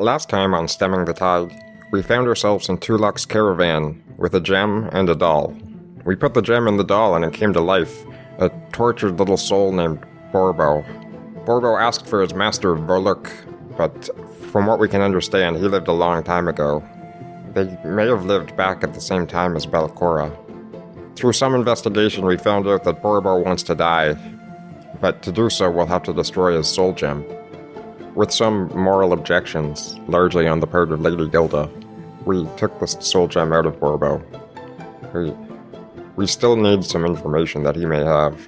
Last time on Stemming the Tide, we found ourselves in Tulok's caravan with a gem and a doll. We put the gem in the doll and it came to life, a tortured little soul named Borbo. Borbo asked for his master Voluk, but from what we can understand, he lived a long time ago. They may have lived back at the same time as Belcora. Through some investigation, we found out that Borbo wants to die, but to do so, we'll have to destroy his soul gem. With some moral objections, largely on the part of Lady Gilda, we took the soul gem out of Borbo. We still need some information that he may have,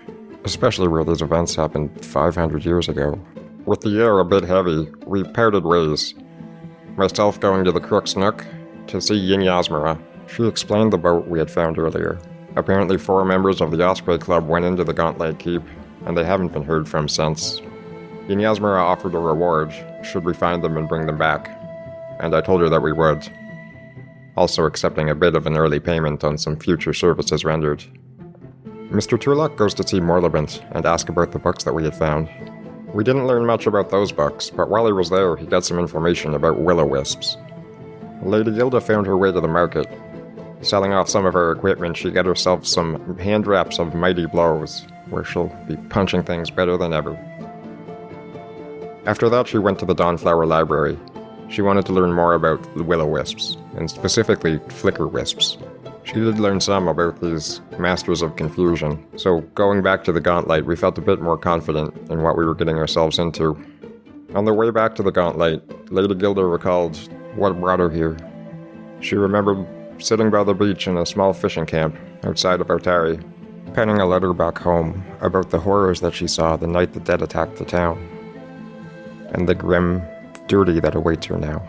especially where these events happened 500 years ago. With the air a bit heavy, we parted ways. Myself going to the Crook's Nook to see Yin Yasmara. She explained the boat we had found earlier. Apparently 4 members of the Osprey Club went into the Gauntlet Keep, and they haven't been heard from since. Yin Yasmara offered a reward should we find them and bring them back, and I told her that we would, also accepting a bit of an early payment on some future services rendered. Mr. Turlock goes to see Morlevant and ask about the books that we had found. We didn't learn much about those books, but while he was there, he got some information about will-o-wisps. Lady Gilda found her way to the market. Selling off some of her equipment, she got herself some hand wraps of mighty blows, where she'll be punching things better than ever. After that, she went to the Dawnflower Library. She wanted to learn more about the will-o-wisps, and specifically flicker wisps. She did learn some about these Masters of Confusion, so going back to the Gauntlet, we felt a bit more confident in what we were getting ourselves into. On the way back to the Gauntlet, Lady Gilda recalled what brought her here. She remembered sitting by the beach in a small fishing camp outside of Otari, penning a letter back home about the horrors that she saw the night the dead attacked the town, and the grim duty that awaits her now.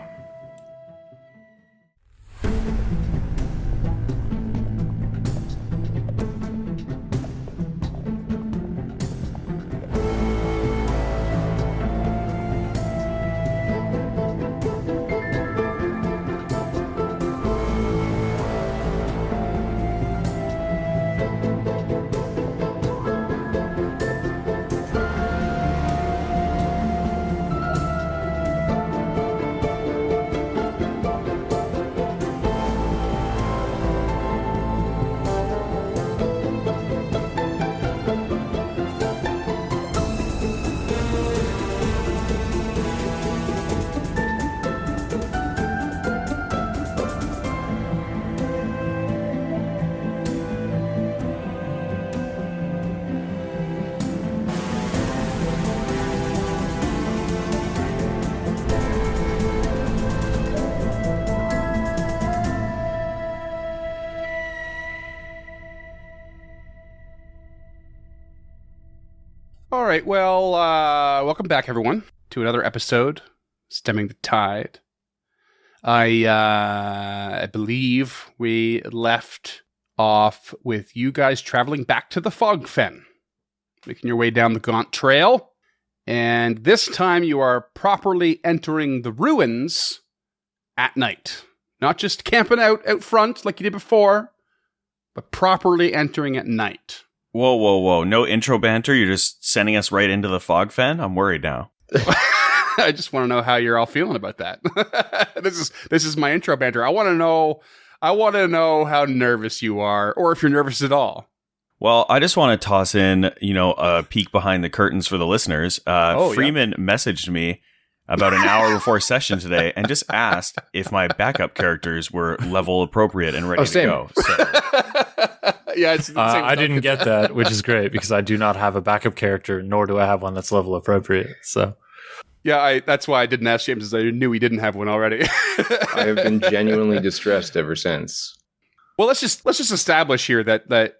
All right, well, welcome back, everyone, to another episode, Stemming the Tide. I believe we left off with you guys traveling back to the Fogfen, making your way down the Gaunt Trail, and this time you are properly entering the ruins at night. Not just camping out front like you did before, but properly entering at night. Whoa. No intro banter. You're just sending us right into the Fogfen? I'm worried now. I just want to know how you're all feeling about that. This is my intro banter. I want to know how nervous you are, or if you're nervous at all. Well, I just want to toss in, a peek behind the curtains for the listeners. Freeman messaged me about an hour before session today and just asked if my backup characters were level appropriate and ready to go. So. Yeah, it's I didn't get that, which is great because I do not have a backup character, nor do I have one that's level appropriate. So, yeah, that's why I didn't ask James, as I knew he didn't have one already. I have been genuinely distressed ever since. Well, let's just establish here that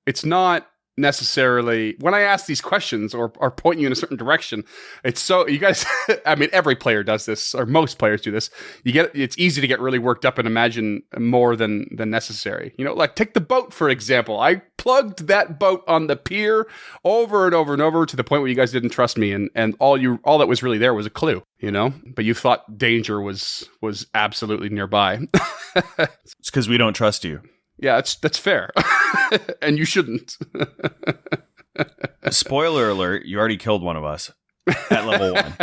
it's not necessarily when I ask these questions or point you in a certain direction. It's so you guys. I mean, every player does this, or most players do this. It's easy to get really worked up and imagine more than necessary. Like take the boat for example. I plugged that boat on the pier over and over and over to the point where you guys didn't trust me, and all that was really there was a clue. But you thought danger was absolutely nearby. It's because we don't trust you. Yeah, that's fair. And you shouldn't. Spoiler alert, you already killed one of us at level 1.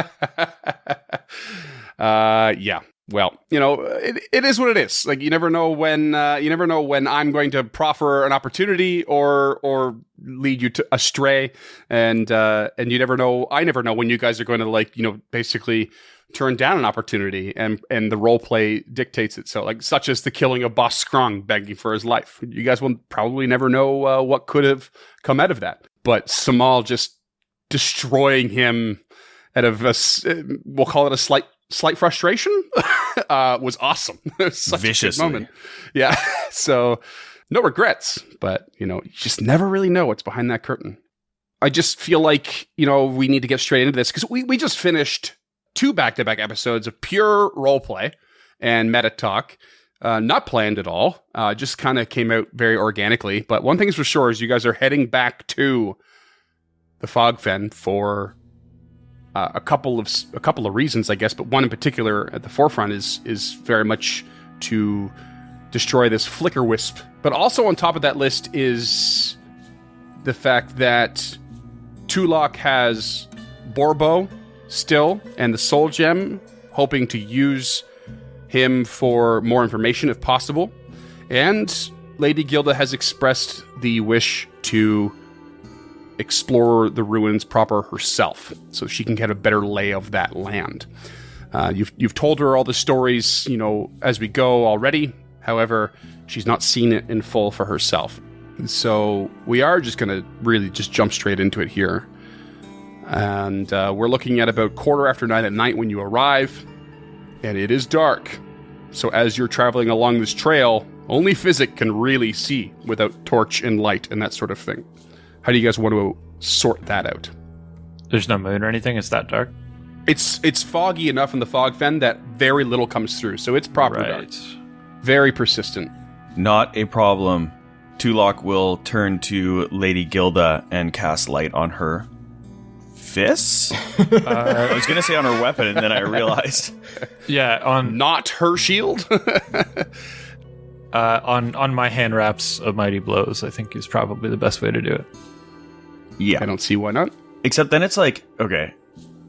Yeah. Well, it is what it is. Like, you never know when I'm going to proffer an opportunity or lead you astray, and you never know. I never know when you guys are going to basically turn down an opportunity, and the role play dictates it. So, like, such as the killing of Boss Scrong begging for his life. You guys will probably never know what could have come out of that. But Samal just destroying him out of we'll call it a slight frustration was awesome. It was such Viciously. a good moment. Yeah. So no regrets, but you just never really know what's behind that curtain. I just feel like, we need to get straight into this because we just finished 2 back-to-back episodes of pure roleplay and meta talk. Not planned at all. Just kind of came out very organically. But one thing is for sure is you guys are heading back to the Fogfen for a couple of reasons, I guess, but one in particular at the forefront is very much to destroy this flicker wisp. But also on top of that list is the fact that Tulok has Borbo still and the Soul Gem, hoping to use him for more information if possible. And Lady Gilda has expressed the wish to explore the ruins proper herself, so she can get a better lay of that land. You've told her all the stories, as we go already. However, she's not seen it in full for herself. So we are just going to really just jump straight into it here. And we're looking at about 9:15 at night when you arrive, and it is dark. So as you're traveling along this trail, only Physic can really see without torch and light and that sort of thing. How do you guys want to sort that out? There's no moon or anything? It's that dark? It's foggy enough in the Fogfen that very little comes through, so it's properly dark. Very persistent. Not a problem. Tulok will turn to Lady Gilda and cast light on her fists? I was going to say on her weapon, and then I realized. Yeah, on not her shield? on my hand wraps of Mighty Blows, I think is probably the best way to do it. Yeah. I don't see why not. Except then it's like, okay,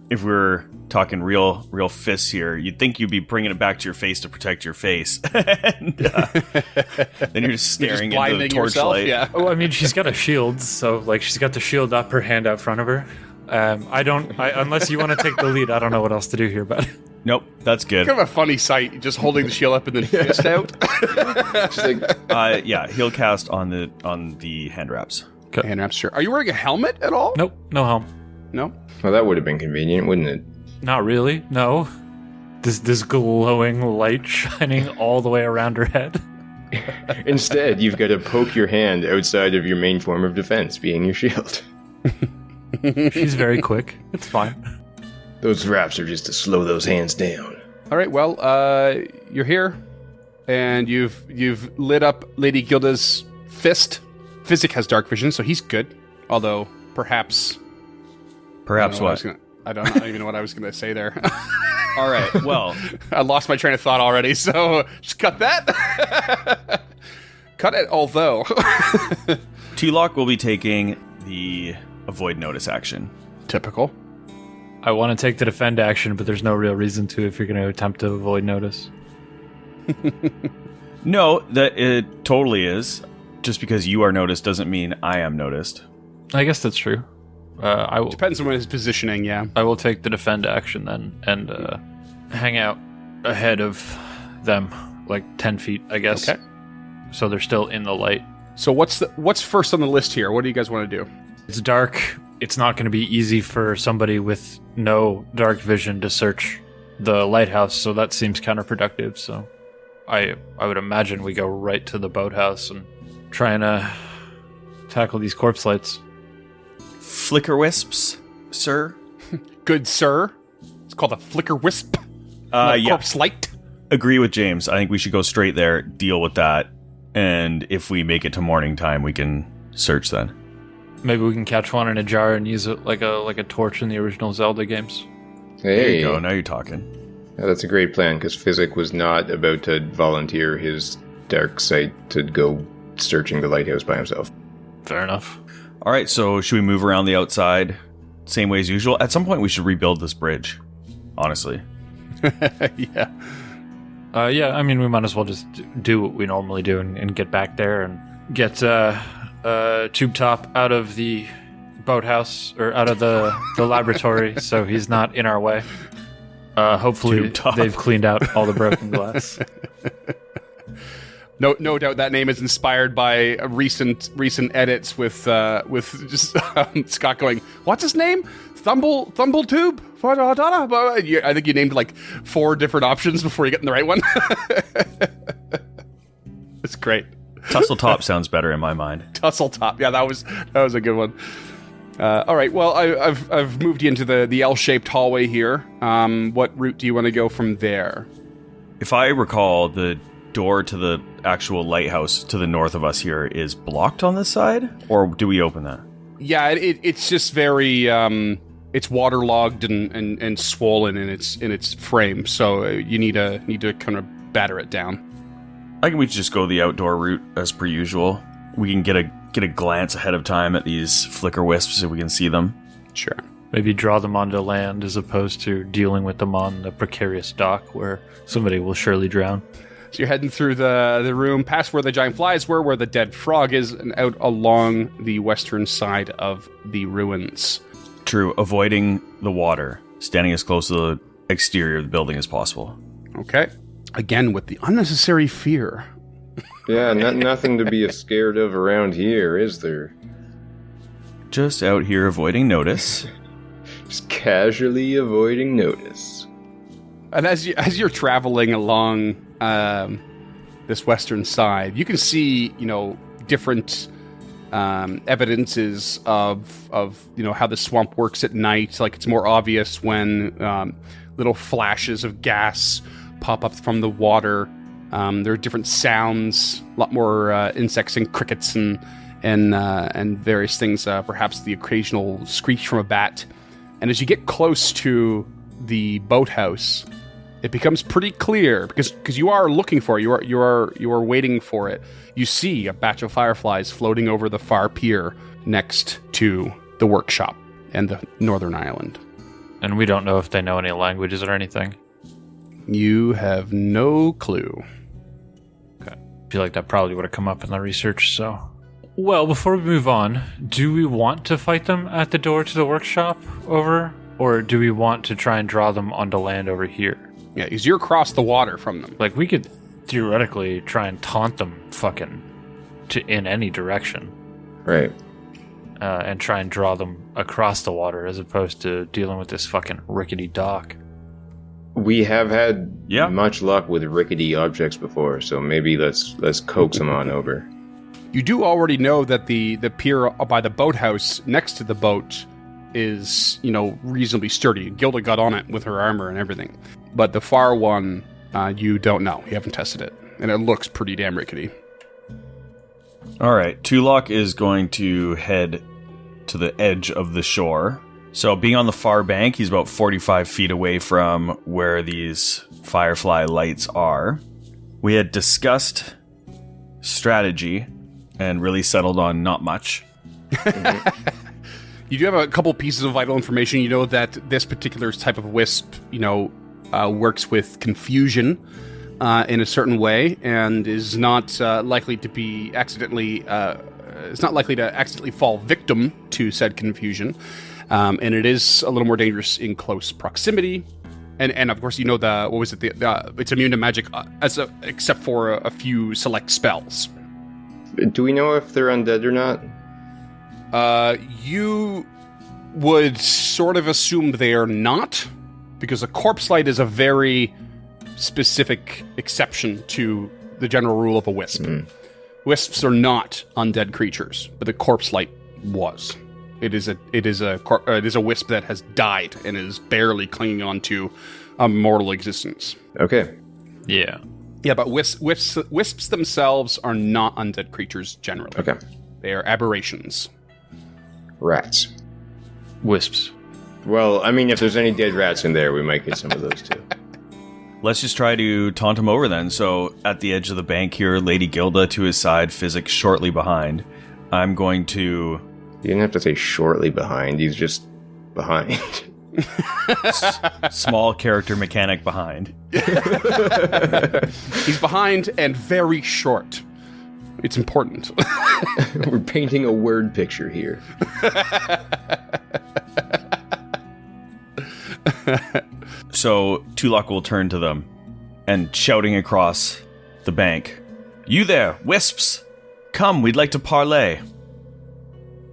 if we're talking real fists here, you'd think you'd be bringing it back to your face to protect your face. And then you're just staring into the torchlight. Yeah. Oh, I mean, she's got a shield, so she's got the shield up, her hand out front of her. Unless you want to take the lead, I don't know what else to do here, but nope, that's good. Kind of a funny sight, just holding the shield up and then fist out. Yeah, he'll cast on the hand wraps. Okay. Hand wraps, sure. Are you wearing a helmet at all? Nope, no helm. No. Well, that would have been convenient, wouldn't it? Not really. No. This glowing light shining all the way around her head. Instead, you've got to poke your hand outside of your main form of defense, being your shield. She's very quick. It's fine. Those wraps are just to slow those hands down. All right. Well, you're here, and you've lit up Lady Gilda's fist. Physic has dark vision, so he's good. Although, perhaps what? I don't even know what I was going to say there. All right. Well, I lost my train of thought already, so just cut that. Cut it. Although, Tulok will be taking the avoid notice action. Typical. I want to take the defend action, but there's no real reason to if you're going to attempt to avoid notice. No, that it totally is. Just because you are noticed doesn't mean I am noticed. I guess that's true. I will. Depends on his positioning, yeah. I will take the defend action then and hang out ahead of them, 10 feet, I guess. Okay. So they're still in the light. So what's first on the list here? What do you guys want to do? It's dark. It's not going to be easy for somebody with no dark vision to search the lighthouse, so that seems counterproductive. So I would imagine we go right to the boathouse and try and tackle these corpse lights. Flicker wisps, sir? Good sir. It's called a flicker wisp. Yeah. Corpse light. Agree with James. I think we should go straight there, deal with that, and if we make it to morning time, we can search then. Maybe we can catch one in a jar and use it like a torch in the original Zelda games. Hey. There you go. Now you're talking. Yeah, that's a great plan, because Physic was not about to volunteer his dark sight to go searching the lighthouse by himself. Fair enough. All right, so should we move around the outside same way as usual? At some point, we should rebuild this bridge, honestly. Yeah. Yeah, I mean, we might as well just do what we normally do and get back there and get Tube Top out of the boathouse or out of the laboratory so he's not in our way. Hopefully they've cleaned out all the broken glass. No doubt that name is inspired by recent edits with just Scott going, "What's his name? Thumbletube?" I think you named like 4 different options before you get in the right one. It's great. Tussle Top sounds better in my mind. Tussle Top, yeah, that was a good one. All right, well, I've moved you into the L-shaped hallway here. What route do you want to go from there? If I recall, the door to the actual lighthouse to the north of us here is blocked on this side, or do we open that? Yeah, it's just very it's waterlogged and swollen in its frame, so you need to kind of batter it down. I think we just go the outdoor route as per usual. We can get a glance ahead of time at these flicker wisps if we can see them. Sure. Maybe draw them onto land as opposed to dealing with them on the precarious dock where somebody will surely drown. So you're heading through the room, past where the giant flies were, where the dead frog is, and out along the western side of the ruins. True, avoiding the water, standing as close to the exterior of the building as possible. Okay. Again, with the unnecessary fear. Yeah, nothing to be scared of around here, is there? Just out here avoiding notice. Just casually avoiding notice. And as you're traveling along this western side, you can see, different evidences of how the swamp works at night. Like, it's more obvious when little flashes of gas pop up from the water. There are different sounds, a lot more insects and crickets and various things. Perhaps the occasional screech from a bat. And as you get close to the boathouse, it becomes pretty clear because you are looking for it. You are waiting for it. You see a batch of fireflies floating over the far pier next to the workshop and the northern island. And we don't know if they know any languages or anything. You have no clue. Okay. I feel like that probably would have come up in the research, so... Well, before we move on, do we want to fight them at the door to the workshop over? Or do we want to try and draw them onto land over here? Yeah, because you're across the water from them. Like, we could theoretically try and taunt them fucking in any direction. Right. And try and draw them across the water as opposed to dealing with this fucking rickety dock. We have had much luck with rickety objects before, so maybe let's coax them on over. You do already know that the pier by the boathouse next to the boat is, reasonably sturdy. Gilda got on it with her armor and everything. But the far one, you don't know. You haven't tested it. And it looks pretty damn rickety. All right. Tulok is going to head to the edge of the shore. So being on the far bank, he's about 45 feet away from where these firefly lights are. We had discussed strategy and really settled on not much. You do have a couple pieces of vital information. You know that this particular type of wisp, works with confusion in a certain way and is not likely to be accidentally. It's not likely to accidentally fall victim to said confusion, and it is a little more dangerous in close proximity. And of course, it's immune to magic except for a few select spells. Do we know if they're undead or not? You would sort of assume they are not, because a corpse light is a very specific exception to the general rule of a wisp. Wisps are not undead creatures, but the corpse light was. It is a wisp that has died and is barely clinging on to a mortal existence. Okay. Yeah. Yeah, but wisps themselves are not undead creatures generally. Okay. They are aberrations. Rats. Wisps. Well, I mean, if there's any dead rats in there, we might get some of those too. Let's just try to taunt him over then. So at the edge of the bank here, Lady Gilda to his side, Physic shortly behind. I'm going to... You didn't have to say shortly behind, he's just behind. Small character mechanic behind. He's behind and very short. It's important. We're painting a word picture here. So Tulok will turn to them and shouting across the bank, "You there, wisps! Come, we'd like to parley."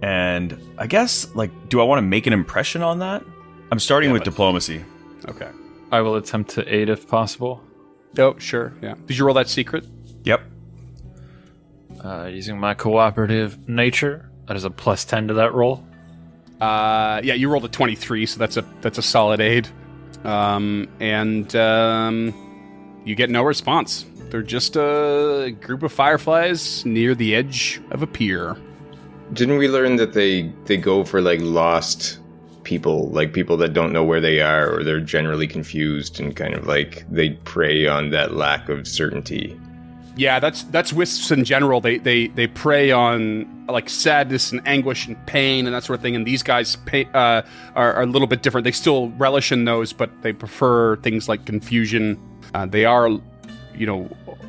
And I guess, do I want to make an impression on that? I'm starting with diplomacy. Okay. I will attempt to aid if possible. Oh, sure. Yeah. Did you roll that secret? Yep. Using my cooperative nature, that is a +10 to that roll. Yeah, you rolled a 23, so that's a solid aid. You get no response. They're just a group of fireflies near the edge of a pier. Didn't we learn that they go for lost people, people that don't know where they are, or they're generally confused and kind of they prey on that lack of certainty? Yeah, that's wisps in general. They prey on sadness and anguish and pain and that sort of thing. And these guys are a little bit different. They still relish in those, but they prefer things like confusion. They are,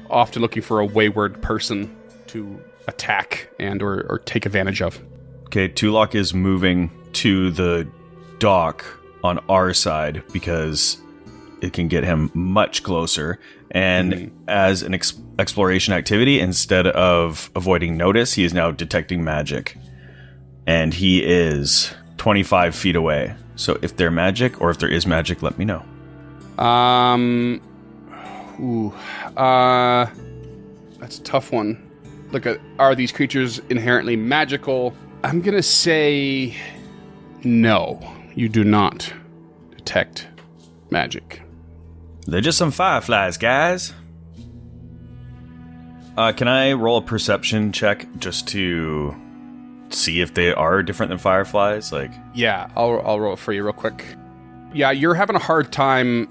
often looking for a wayward person to attack and or take advantage of. Okay, Tulok is moving to the dock on our side because it can get him much closer. And as an exploration activity, instead of avoiding notice, he is now detecting magic. And he is 25 feet away. So if they're magic, or if there is magic, let me know. That's a tough one. Are these creatures inherently magical? I'm gonna say no. You do not detect magic. They're just some fireflies, guys. Can I roll a perception check just to see if they are different than fireflies? Yeah, I'll roll it for you real quick. Yeah, you're having a hard time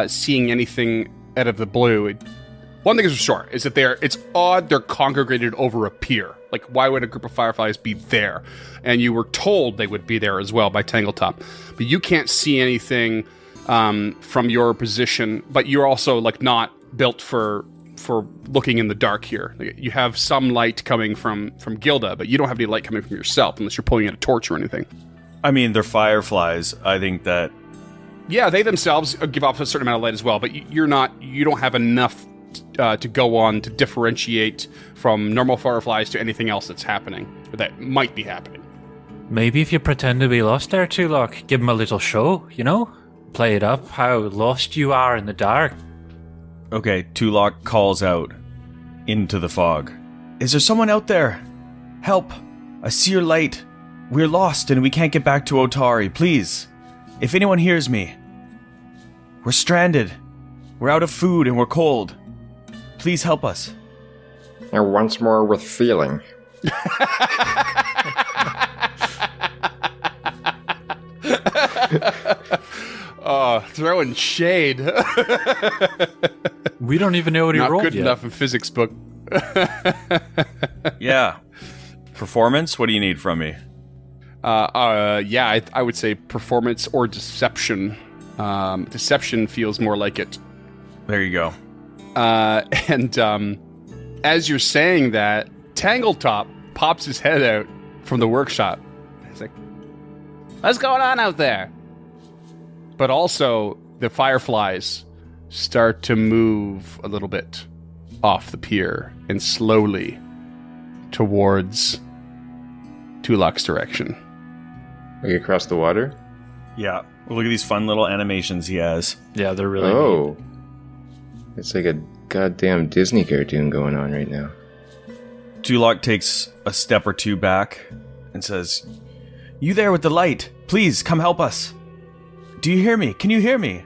seeing anything out of the blue. One thing is for sure is that it's odd they're congregated over a pier. Why would a group of fireflies be there? And you were told they would be there as well by Tangletop, but you can't see anything from your position. But you're also not built for looking in the dark here. You have some light coming from Gilda, but you don't have any light coming from yourself unless you're pulling out a torch or anything. I mean, they're fireflies. I think that... Yeah, they themselves give off a certain amount of light as well, but you don't have enough to go on to differentiate from normal fireflies to anything else that's happening, or that might be happening. Maybe if you pretend to be lost there, Tulok, give them a little show, Play it up, how lost you are in the dark. Okay, Tulok calls out into the fog. Is there someone out there? Help! I see your light. We're lost and we can't get back to Otari, please. If anyone hears me. We're stranded. We're out of food and we're cold. Please help us. And once more with feeling. Throwing shade. We don't even know what he rolled Not good yet. enough in physics book. Yeah. Performance? What do you need from me? Yeah, I would say performance or deception. Deception feels more like it. There you go. And as you're saying that, Tangletop pops his head out from the workshop. He's like, "What's going on out there?" But also, the fireflies start to move a little bit off the pier and slowly towards Tulok's direction. Across the water? Yeah. Look at these fun little animations he has. Yeah, they're really neat. Oh. It's like a goddamn Disney cartoon going on right now. Tulok takes a step or two back and says, "You there with the light, please come help us. Do you hear me? Can you hear me?"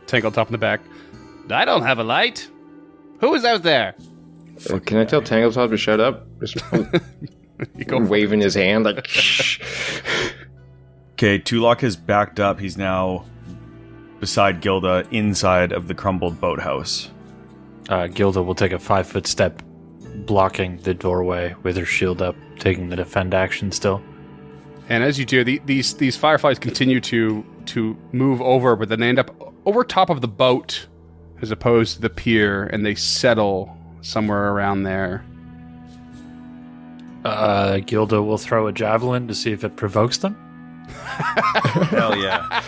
Tangletop in the back. "I don't have a light. Who is out there?" Can I tell Tangletop to shut up? Just You go waving his hand like, shh. Okay, Tulok has backed up. He's now beside Gilda inside of the crumbled boathouse. Gilda will take a 5-foot step, blocking the doorway with her shield up, taking the defend action still. And as you do, these fireflies continue to to move over, but then they end up over top of the boat as opposed to the pier, and they settle somewhere around there. Gilda will throw a javelin to see if it provokes them. Hell yeah.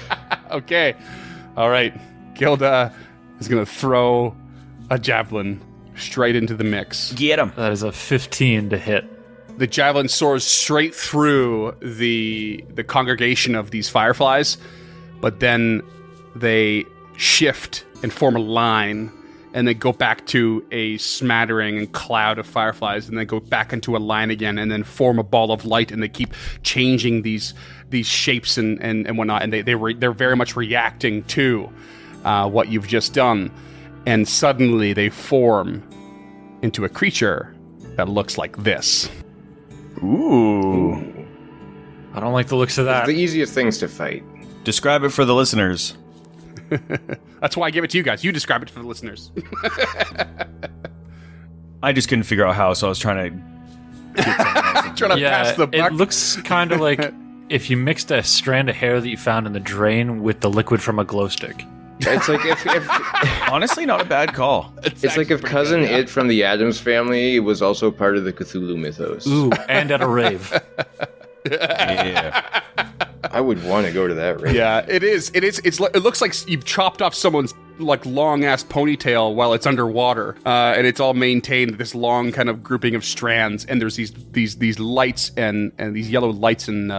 Okay. All right. Gilda is going to throw a javelin straight into the mix. Get him. That is a 15 to hit. The javelin soars straight through the congregation of these fireflies, but then they shift and form a line, and they go back to a smattering and cloud of fireflies, and then go back into a line again, and then form a ball of light, and they keep changing these shapes and whatnot, and they're very much reacting to what you've just done, and suddenly they form into a creature that looks like this. Ooh. I don't like the looks of that. The easiest things to fight. Describe it for the listeners. That's why I give it to you guys. You describe it for the listeners. I just couldn't figure out how, so I was trying to Trying to pass the buck. It looks kind of like if you mixed a strand of hair that you found in the drain with the liquid from a glow stick. It's like if honestly, not a bad call. it's like if Cousin It from the Addams Family was also part of the Cthulhu mythos. Ooh, and at a rave. Yeah. I would want to go to that rave. Yeah, it is. It looks like you've chopped off someone's like long ass ponytail while it's underwater, and it's all maintained this long kind of grouping of strands. And there's these lights and these yellow lights and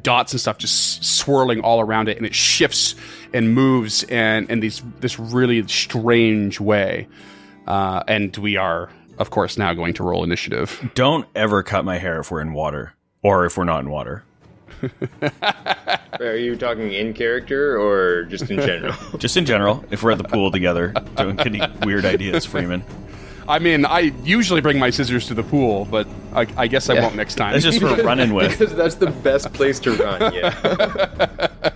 dots and stuff just swirling all around it, and it shifts and moves and this really strange way. And we are, of course, now going to roll initiative. Don't ever cut my hair if we're in water. Or if we're not in water. Are you talking in character or just in general? Just in general, if we're at the pool together, doing any weird ideas, Freeman. I mean, I usually bring my scissors to the pool, but I guess I won't next time. That's just for running with. Because that's the best place to run, yeah.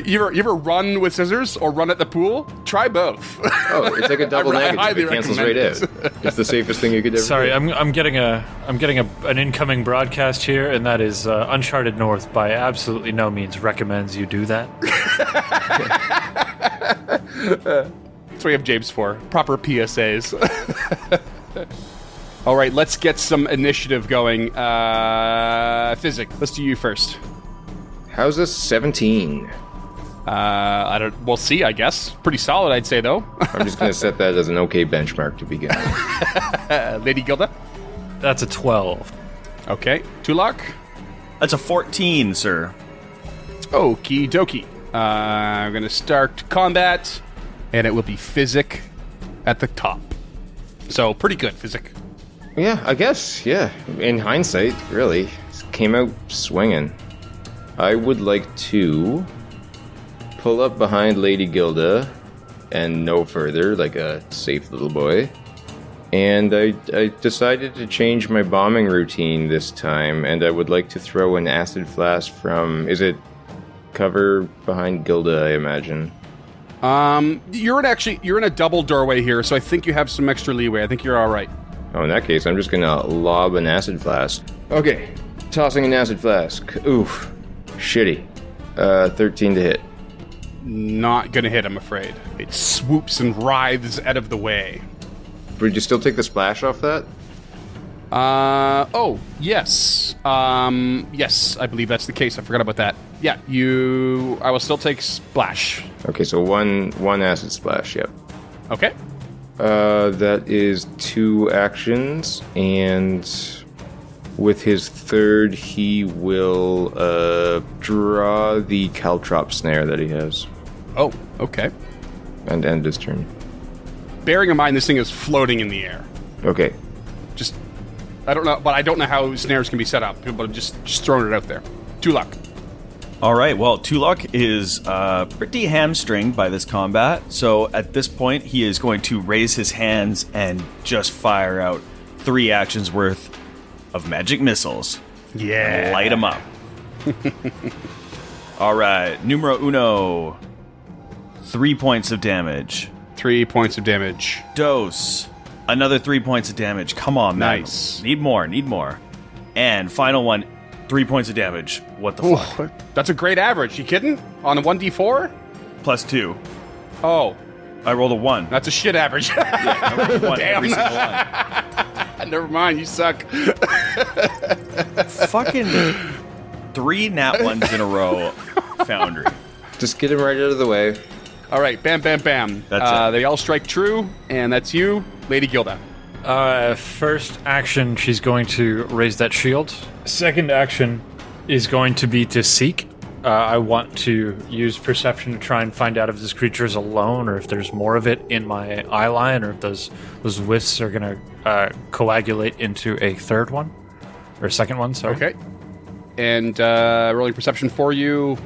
You ever run with scissors or run at the pool? Try both. Oh, it's like a double I negative. highly It cancels recommend right out. It's the safest thing you could ever Sorry, do. I'm getting an incoming broadcast here, and that is Uncharted North by absolutely no means recommends you do that. That's what we have James for. Proper PSAs. All right, let's get some initiative going. Physic, let's do you first. How's this 17? We'll see, I guess. Pretty solid, I'd say, though. I'm just going to set that as an okay benchmark to begin with. Lady Gilda? That's a 12. Okay. Tulak? That's a 14, sir. Okie dokie. I'm going to start combat, and it will be Physic at the top. So, pretty good, Physic. Yeah, I guess, yeah. In hindsight, really. Came out swinging. I would like to pull up behind Lady Gilda and no further, like a safe little boy. And I decided to change my bombing routine this time, and I would like to throw an acid flask from... Is it cover behind Gilda, I imagine? You're in a double doorway here, so I think you have some extra leeway. I think you're all right. Oh, in that case, I'm just gonna lob an acid flask. Okay, tossing an acid flask. Oof. Shitty. 13 to hit. Not gonna hit, I'm afraid. It swoops and writhes out of the way. Would you still take the splash off that? Oh, yes. Yes, I believe that's the case. I forgot about that. Yeah, I will still take splash. Okay, so one acid splash, yep. Okay. That is 2 actions, and with his third, he will draw the caltrop snare that he has. Oh, okay. And end his turn. Bearing in mind this thing is floating in the air. Okay. Just, I don't know how snares can be set up, but I'm just throwing it out there. Tulak. All right, well, Tulok is pretty hamstringed by this combat, so at this point, he is going to raise his hands and just fire out 3 actions worth of magic missiles. Yeah. Light them up. All right, numero uno. 3 points of damage. 3 points of damage. Dose. Another 3 points of damage. Come on, man. Nice. Need more. And final one, 3 points of damage. What the fuck? Ooh, that's a great average. You kidding? On a 1d4? Plus 2. Oh, I rolled a 1. that's a shit average. I rolled a 1 Damn. every single one. Never mind, you suck. Fucking 3 nat ones in a row, Foundry. Just get him right out of the way. All right, bam, bam, bam. That's it. They all strike true, and that's you, Lady Gilda. First action, she's going to raise that shield. Second action is going to be to seek. I want to use perception to try and find out if this creature is alone or if there's more of it in my eye line or if those whiffs are going to coagulate into a third one. Or a second one, sorry. Okay. And rolling perception for you,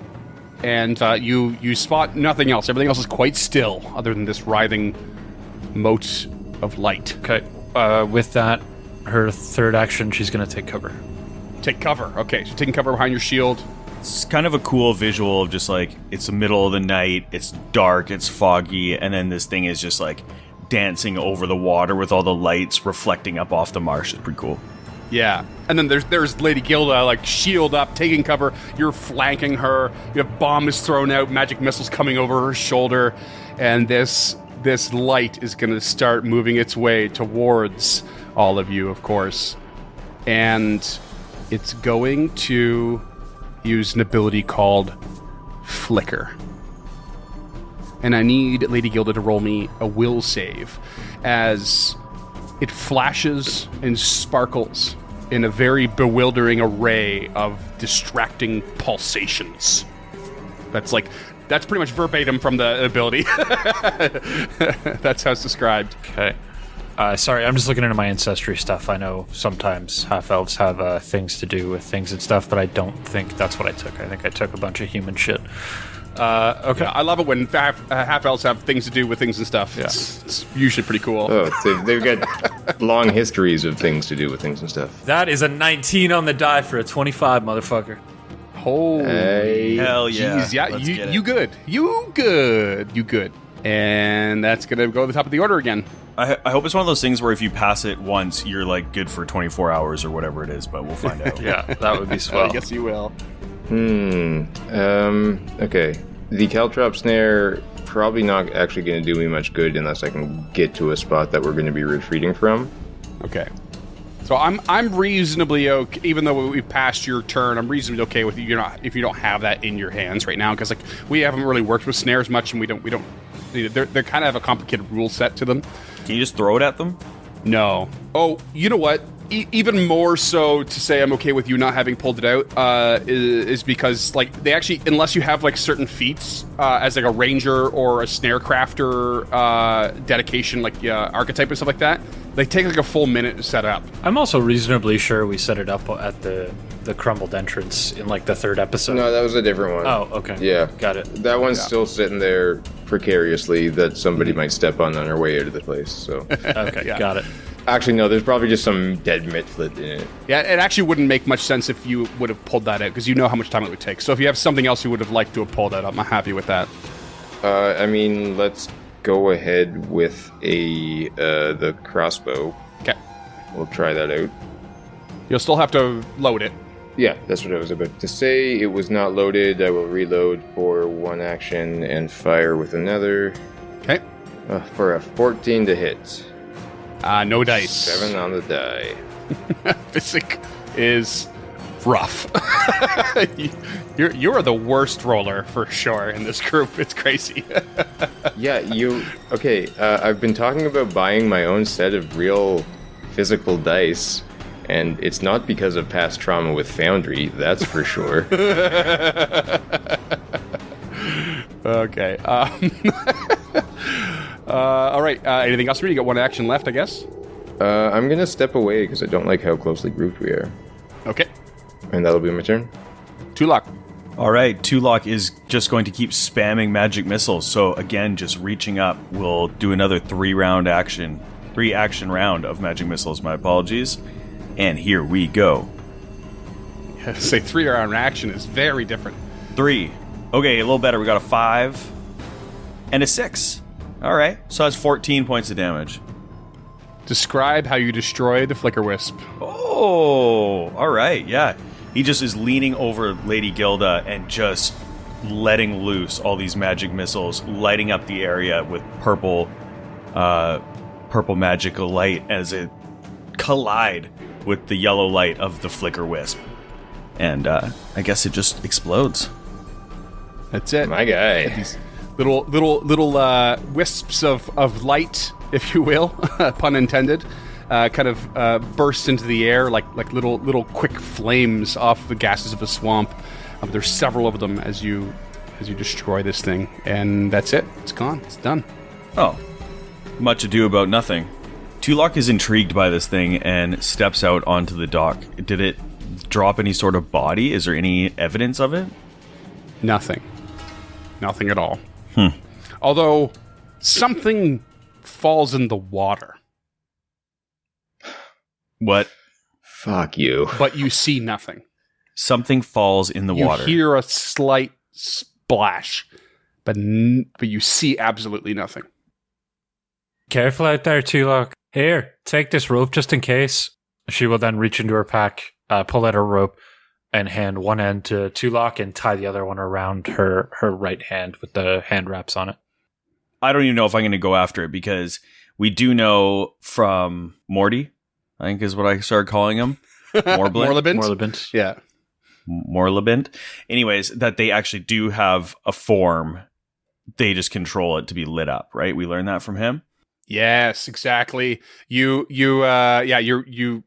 and you spot nothing else. Everything else is quite still, other than this writhing mote of light. Okay. With that, her third action, she's going to take cover. Take cover. Okay, so taking cover behind your shield. It's kind of a cool visual of just like, it's the middle of the night, it's dark, it's foggy, and then this thing is just like dancing over the water with all the lights reflecting up off the marsh. It's pretty cool. Yeah, and then there's Lady Gilda, like, shield up, taking cover. You're flanking her. You have bombs thrown out, magic missiles coming over her shoulder, and this light is going to start moving its way towards all of you, of course. And it's going to use an ability called Flicker. And I need Lady Gilda to roll me a will save as it flashes and sparkles in a very bewildering array of distracting pulsations. That's pretty much verbatim from the ability. That's how it's described. Okay. Sorry, I'm just looking into my ancestry stuff. I know sometimes half-elves have things to do with things and stuff, but I don't think that's what I took. I think I took a bunch of human shit. Okay. I love it when half-elves have things to do with things and stuff. Yeah. It's usually pretty cool. Oh, they've got long histories of things to do with things and stuff. That is a 19 on the die for a 25, motherfucker. Oh, Hey. Hell yeah. jeez, yeah, Let's get it. you good. And that's gonna go to the top of the order again. I hope it's one of those things where if you pass it once, you're like good for 24 hours or whatever it is, but we'll find out. Yeah, that would be swell. I guess you will. Okay. The caltrop snare probably not actually going to do me much good unless I can get to a spot that we're going to be retreating from. Okay. So I'm reasonably okay, even though we've passed your turn. I'm reasonably okay with you. If you don't have that in your hands right now, because like we haven't really worked with snares much, and we don't. They're kind of have a complicated rule set to them. Can you just throw it at them? No. Oh, you know what? Even more so to say I'm okay with you not having pulled it out is because like they actually, unless you have like certain feats as like a ranger or a snare crafter dedication, like archetype and stuff like that, they take like a full minute to set up. I'm also reasonably sure we set it up at the crumbled entrance in like the third episode. No, that was a different one. Oh, okay. Yeah. Got it. That one's still sitting there precariously that somebody might step on our way out of the place. So Okay, Yeah. got it. actually, no, there's probably just some dead mitflit in it. Yeah, it actually wouldn't make much sense if you would have pulled that out, because you know how much time it would take. So if you have something else you would have liked to have pulled out, I'm happy with that. I mean, let's go ahead with the crossbow. Okay. We'll try that out. You'll still have to load it. Yeah, that's what I was about to say. It was not loaded. I will reload for one action and fire with another. Okay. For a 14 to hit. No dice. 7 on the die. Physic is rough. You're the worst roller for sure in this group. It's crazy. Yeah, okay, I've been talking about buying my own set of real physical dice, and it's not because of past trauma with Foundry, that's for sure. Okay. All right. Anything else for you? You got one action left, I guess? I'm gonna step away because I don't like how closely grouped we are. Okay. And that'll be my turn. Tulok. All right, Tulok is just going to keep spamming magic missiles. So again, just reaching up, we'll do another 3-action round of magic missiles. My apologies. And here we go. Say 3-round action is very different. 3. Okay, a little better. We got a 5 and a 6. All right, so that's 14 points of damage. Describe how you destroy the Flicker Wisp. Oh, all right, yeah. He just is leaning over Lady Gilda and just letting loose all these magic missiles, lighting up the area with purple magical light as it collide with the yellow light of the flicker wisp. And I guess it just explodes. That's it. My guy. These little wisps of light, if you will, pun intended, kind of burst into the air like little quick flames off the gases of a swamp. There's several of them as you destroy this thing, and that's it. It's gone. It's done. Oh, much ado about nothing. Tulok is intrigued by this thing and steps out onto the dock. Did it drop any sort of body? Is there any evidence of it? Nothing at all. Although something falls in the water. What? Fuck you. But you see nothing. Something falls in the water. You hear a slight splash, but you see absolutely nothing. Careful out there, Tulok. Here, take this rope just in case. She will then reach into her pack, pull out her rope, and hand one end to Tulok and tie the other one around her right hand with the hand wraps on it. I don't even know if I'm going to go after it because we do know from Morty, I think is what I started calling him. Morlabint? Yeah. Morlabint. Anyways, that they actually do have a form. They just control it to be lit up, right? We learned that from him. Yes, exactly. You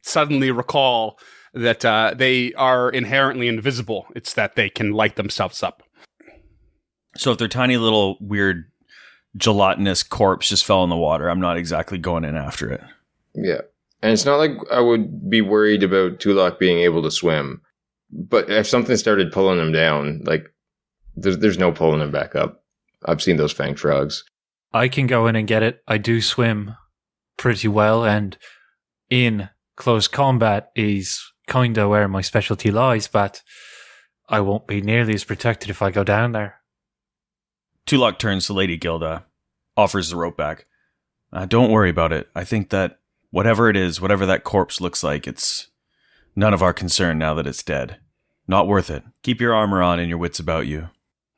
suddenly recall that they are inherently invisible. It's that they can light themselves up. So if their tiny little weird gelatinous corpse just fell in the water, I'm not exactly going in after it. Yeah. And it's not like I would be worried about Tulok being able to swim. But if something started pulling him down, like, there's no pulling him back up. I've seen those fanged frogs. I can go in and get it. I do swim pretty well, and in close combat is kind of where my specialty lies, but I won't be nearly as protected if I go down there. Tulok turns to Lady Gilda, offers the rope back. Don't worry about it. I think that whatever it is, whatever that corpse looks like, it's none of our concern now that it's dead. Not worth it. Keep your armor on and your wits about you.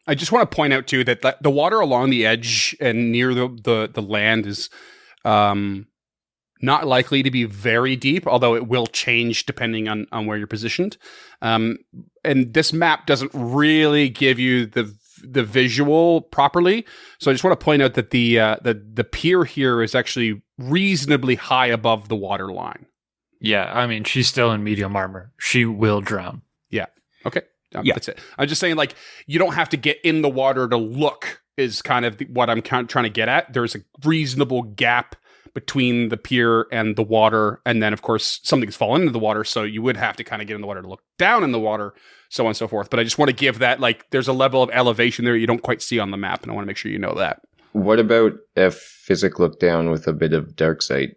I just want to point out, too, that the water along the edge and near the land is not likely to be very deep, although it will change depending on where you're positioned. And this map doesn't really give you the visual properly. So I just want to point out that the pier here is actually reasonably high above the water line. Yeah, I mean, she's still in medium armor. She will drown. Yeah. Okay. Yeah. That's it. I'm just saying, like, you don't have to get in the water to look is kind of what I'm trying to get at. There's a reasonable gap between the pier and the water. And then, of course, something's fallen into the water. So you would have to kind of get in the water to look down in the water, so on and so forth. But I just want to give that, like, there's a level of elevation there you don't quite see on the map. And I want to make sure you know that. What about if Physic looked down with a bit of dark sight?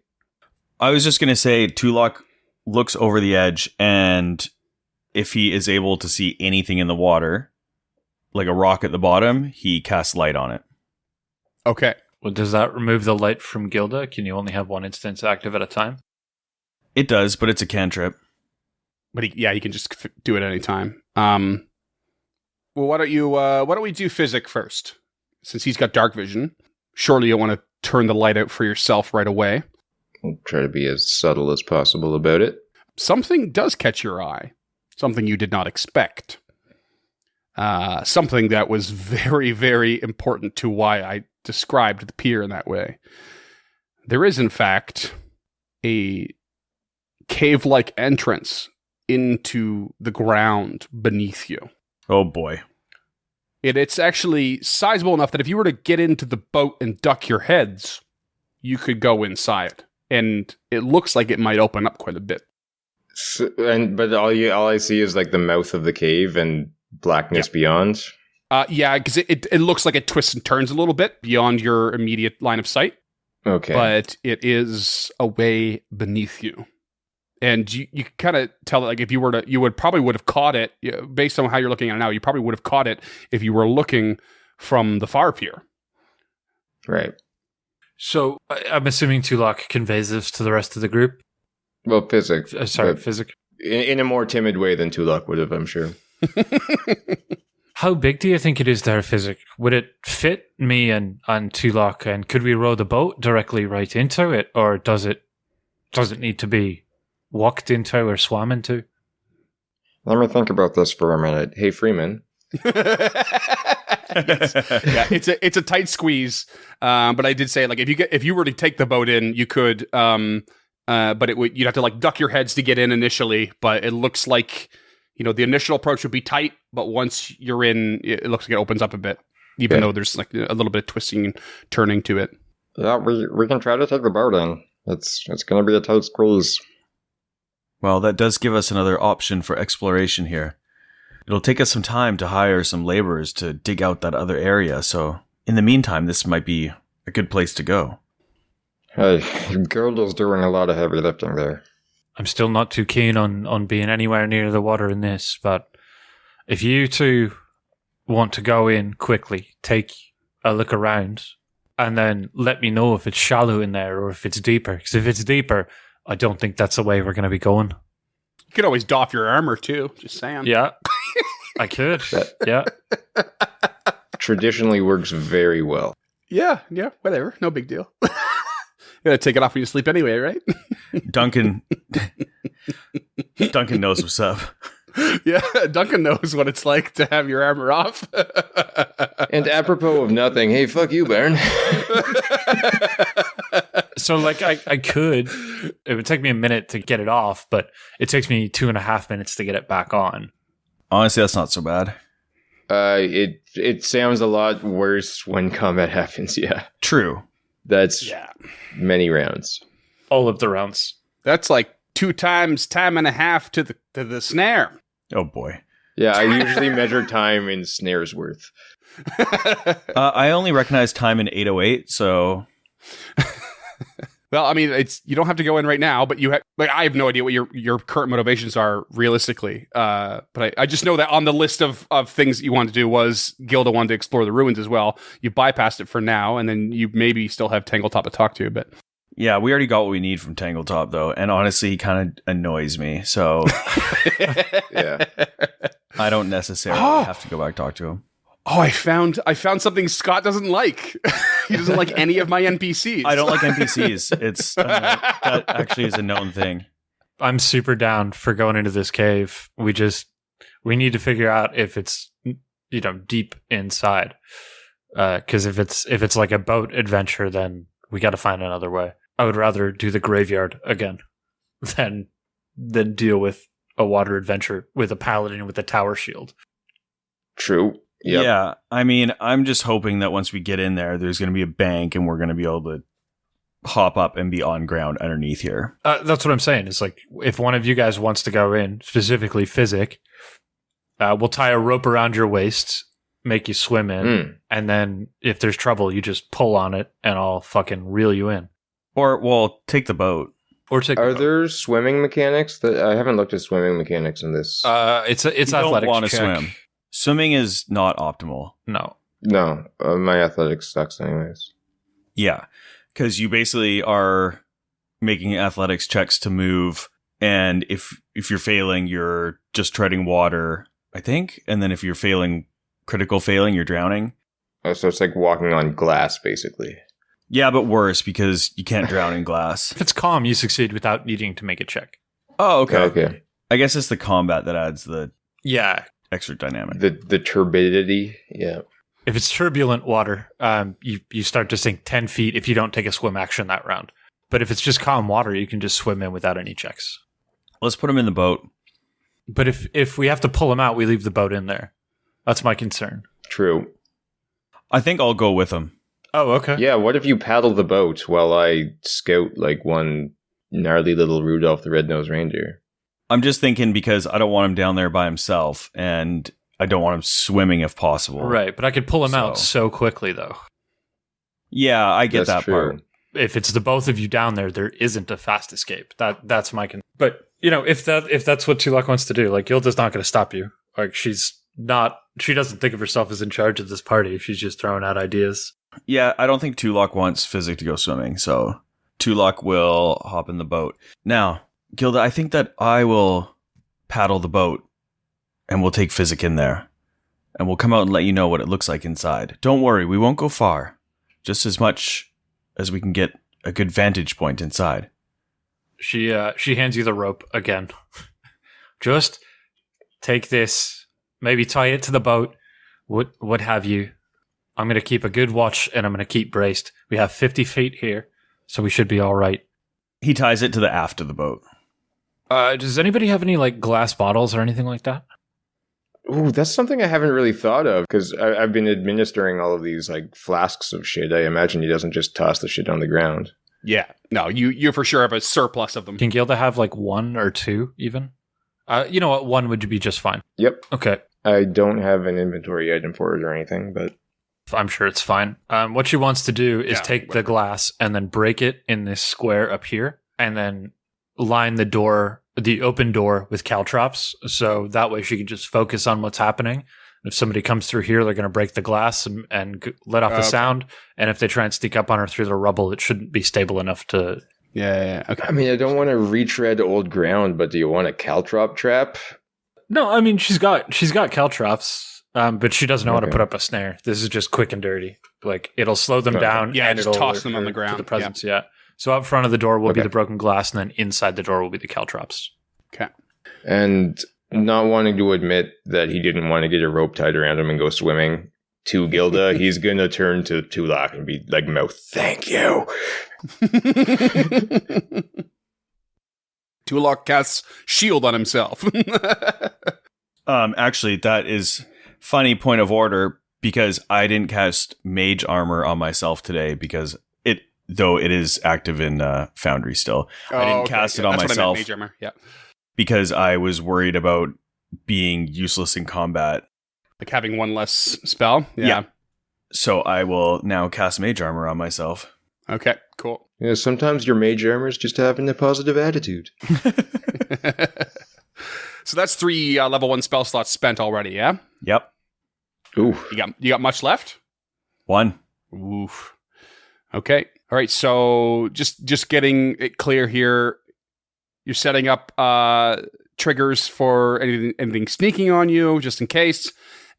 I was just going to say, Tulok looks over the edge, and if he is able to see anything in the water, like a rock at the bottom, he casts light on it. Okay. Well, does that remove the light from Gilda? Can you only have one instance active at a time? It does, but it's a cantrip. But he can just do it any time. Well, why don't we do Physic first? Since he's got dark vision, surely you'll want to turn the light out for yourself right away. I'll try to be as subtle as possible about it. Something does catch your eye. Something you did not expect. Something that was very, very important to why I described the pier in that way. There is, in fact, a cave-like entrance into the ground beneath you. Oh boy. It's actually sizable enough that if you were to get into the boat and duck your heads, you could go inside. And it looks like it might open up quite a bit. So, but all I see is like the mouth of the cave and blackness beyond. Yeah, because it looks like it twists and turns a little bit beyond your immediate line of sight. Okay. But it is away beneath you. And you kind of tell it, like, if you were to, you would have caught it, based on how you're looking at it now, you probably would have caught it if you were looking from the far pier. Right. So I'm assuming Tulok conveys this to the rest of the group. Well, Physic. Physic. In a more timid way than Tulok would have, I'm sure. How big do you think it is there, Physic? Would it fit me and Tulok, and could we row the boat directly right into it, or does it need to be walked into or swam into? Let me think about this for a minute. Hey, Freeman. Yes. Yeah, it's a tight squeeze. But I did say, like, if you were to take the boat in, you could. But you'd have to like duck your heads to get in initially. But it looks like, you know, the initial approach would be tight, but once you're in, it looks like it opens up a bit, even though there's like a little bit of twisting and turning to it. Yeah, we can try to take the boat in. It's going to be a tight squeeze. Well, that does give us another option for exploration here. It'll take us some time to hire some laborers to dig out that other area, so in the meantime, this might be a good place to go. Hey, Gilda's doing a lot of heavy lifting there. I'm still not too keen on being anywhere near the water in this, but if you two want to go in quickly, take a look around, and then let me know if it's shallow in there or if it's deeper. Because if it's deeper, I don't think that's the way we're going to be going. You could always doff your armor too, just saying. Yeah, I could. Yeah. Traditionally works very well. Yeah, whatever. No big deal. You gotta take it off when you sleep anyway, right? Duncan knows what's up. Yeah, Duncan knows what it's like to have your armor off. And apropos of nothing, hey, fuck you, Baron. So, like, I could. It would take me a minute to get it off, but it takes me 2.5 minutes to get it back on. Honestly, that's not so bad. It sounds a lot worse when combat happens, yeah. True. That's many rounds. All of the rounds. That's like 2 times time and a half to the snare. Oh boy. Yeah, I usually measure time in snares worth. I only recognize time in 808, so... Well, I mean, you don't have to go in right now, but I have no idea what your current motivations are realistically. But I just know that on the list of things that you wanted to do was Gilda wanted to explore the ruins as well. You bypassed it for now, and then you maybe still have Tangletop to talk to, but... Yeah, we already got what we need from Tangletop, though, and honestly, he kind of annoys me, so... Yeah. I don't necessarily have to go back talk to him. Oh, I found something Scott doesn't like. He doesn't like any of my NPCs. I don't like NPCs. That actually is a known thing. I'm super down for going into this cave. We need to figure out if it's, you know, deep inside. Because if it's like a boat adventure, then we got to find another way. I would rather do the graveyard again than deal with a water adventure with a paladin with a tower shield. True. Yep. Yeah, I mean, I'm just hoping that once we get in there, there's going to be a bank and we're going to be able to hop up and be on ground underneath here. That's what I'm saying. It's like, if one of you guys wants to go in, specifically Physic, we'll tie a rope around your waist, make you swim in, and then if there's trouble, you just pull on it and I'll fucking reel you in. Or, well, take the boat. Are there swimming mechanics? I haven't looked at swimming mechanics in this. It's athletics. Don't want to check. swim. Swimming is not optimal. No, my athletics sucks anyways. Yeah, because you basically are making athletics checks to move, and if you're failing, you're just treading water, I think, and then if you're critical failing, you're drowning. Oh, so it's like walking on glass, basically. Yeah, but worse, because you can't drown in glass. If it's calm, you succeed without needing to make a check. Oh, okay. Okay. I guess it's the combat that adds the extra dynamic. The turbidity, yeah. If it's turbulent water, you start to sink 10 feet if you don't take a swim action that round. But if it's just calm water, you can just swim in without any checks. Let's put him in the boat. But if we have to pull him out, we leave the boat in there. That's my concern. True. I think I'll go with him. Oh, okay. Yeah, what if you paddle the boat while I scout like one gnarly little Rudolph the Red-Nosed Reindeer? I'm just thinking because I don't want him down there by himself, and I don't want him swimming if possible. Right, but I could pull him out so quickly, though. Yeah, I get that part. If it's the both of you down there, there isn't a fast escape. That's my concern. But, you know, if that's what Tulok wants to do, like, Gilda's not going to stop you. Like, she doesn't think of herself as in charge of this party. She's just throwing out ideas. Yeah, I don't think Tulok wants Physic to go swimming, so Tulok will hop in the boat. Now, Gilda, I think that I will paddle the boat, and we'll take Physic in there. And we'll come out and let you know what it looks like inside. Don't worry, we won't go far. Just as much as we can get a good vantage point inside. She hands you the rope again. Just take this, maybe tie it to the boat, what have you. I'm going to keep a good watch, and I'm going to keep braced. We have 50 feet here, so we should be all right. He ties it to the aft of the boat. Does anybody have any like glass bottles or anything like that? Ooh, that's something I haven't really thought of, because I've been administering all of these like flasks of shit. I imagine he doesn't just toss the shit on the ground. Yeah. No, you for sure have a surplus of them. Can Gilda have like one or two even? You know what? One would be just fine. Yep. Okay. I don't have an inventory item for it or anything, but I'm sure it's fine. What she wants to do is take the glass and then break it in this square up here, and then line the open door with caltrops, so that way she can just focus on what's happening. If somebody comes through here, they're going to break the glass and let off a sound. And if they try and sneak up on her through the rubble, it shouldn't be stable enough to... Yeah. Okay. I mean, I don't want to retread old ground, but do you want a caltrop trap? No, I mean, she's got caltrops, but she doesn't know how to put up a snare. This is just quick and dirty. Like, it'll slow them down. Yeah, and just it'll toss them on the ground. To the presence, yeah. So up front of the door will be the broken glass, and then inside the door will be the caltrops. Okay. And not wanting to admit that he didn't want to get a rope tied around him and go swimming to Gilda, he's going to turn to Tulak and be like, "Mouth, thank you." Tulak casts shield on himself. Actually, that is funny point of order, because I didn't cast mage armor on myself today, because though it is active in Foundry still. I didn't cast it on That's myself. What I meant, mage armor. Yeah. Because I was worried about being useless in combat. Like having one less spell? Yeah. So I will now cast mage armor on myself. Okay, cool. Yeah, sometimes your mage armor is just having a positive attitude. So that's 3 level 1 spell slots spent already, yeah? Yep. Ooh. You got much left? 1. Oof. Okay. All right, so just getting it clear here. You're setting up triggers for anything sneaking on you, just in case.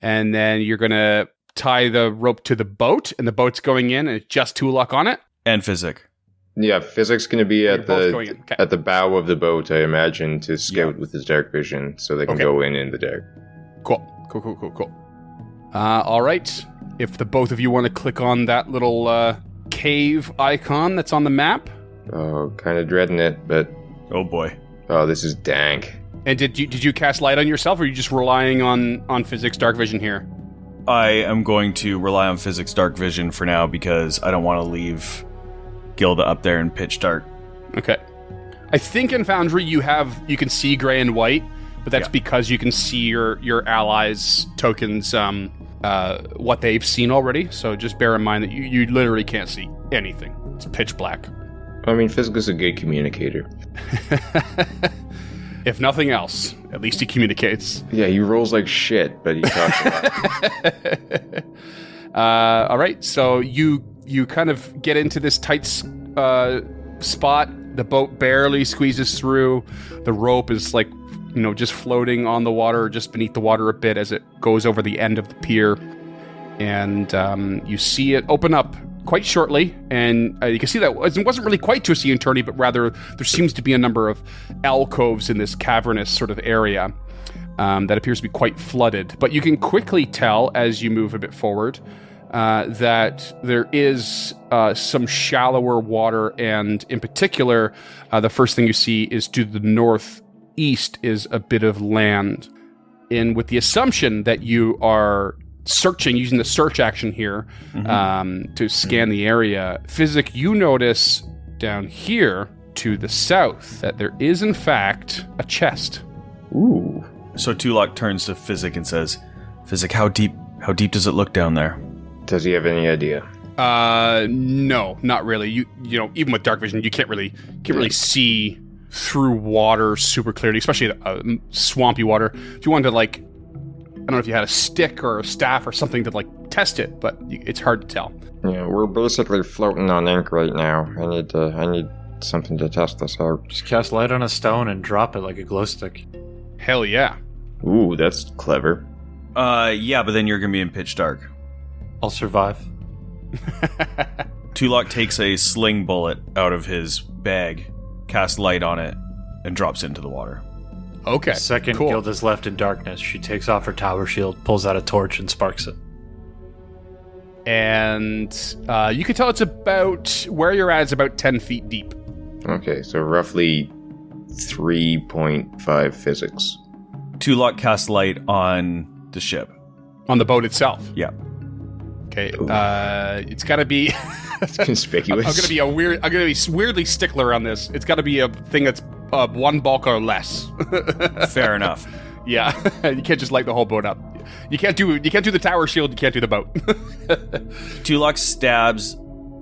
And then you're going to tie the rope to the boat, and the boat's going in, and it's just Tulak on it. And Physic. Yeah, Physic's going to be at the bow of the boat, I imagine, to scout with his dark vision, so they can go in the dark. Cool. All right. If the both of you want to click on that little cave icon that's on the map. Oh, kind of dreading it, but... Oh boy. Oh, this is dank. And did you cast light on yourself, or are you just relying on Physic's dark vision here? I am going to rely on Physic's dark vision for now, because I don't want to leave Gilda up there in pitch dark. Okay. I think in Foundry you can see gray and white, but that's because you can see your allies' tokens, what they've seen already. So just bear in mind that you literally can't see anything. It's pitch black. I mean, Physic is a good communicator. If nothing else, at least he communicates. Yeah, he rolls like shit, but he talks a lot. All right, so you kind of get into this tight spot. The boat barely squeezes through. The rope is like, just floating on the water, just beneath the water a bit as it goes over the end of the pier. And you see it open up quite shortly, and you can see that it wasn't really quite twisty and turny, but rather there seems to be a number of alcoves in this cavernous sort of area that appears to be quite flooded. But you can quickly tell as you move a bit forward that there is some shallower water, and in particular, the first thing you see is to the northeast is a bit of land. And with the assumption that you are searching, using the search action here to scan the area, Physic, you notice down here to the south that there is in fact a chest. Ooh. So Tulak turns to Physic and says, "Physic, how deep does it look down there?" Does he have any idea? No, not really. You know, even with dark vision, you can't really see through water super clearly, especially swampy water. If you wanted to, like, I don't know if you had a stick or a staff or something to like test it, but it's hard to tell. Yeah, we're basically floating on ink right now. I need something to test this out. Just cast light on a stone and drop it like a glow stick. Hell yeah. Ooh, that's clever. Yeah, but then you're gonna be in pitch dark. I'll survive. Tulok takes a sling bullet out of his bag, casts light on it, and drops it into the water. Okay. Second cool. Gilda's left in darkness. She takes off her tower shield, pulls out a torch, and sparks it. And you can tell it's about where you're at is about 10 feet deep. Okay, so roughly 3.5 physics. Tulok casts light on the ship. On the boat itself. Yeah. Okay. It's got to be. It's conspicuous. I'm gonna be weirdly stickler on this. It's got to be a thing that's one bulk or less. Fair enough. Yeah, you can't just light the whole boat up. You can't do the tower shield. You can't do the boat. Tulok stabs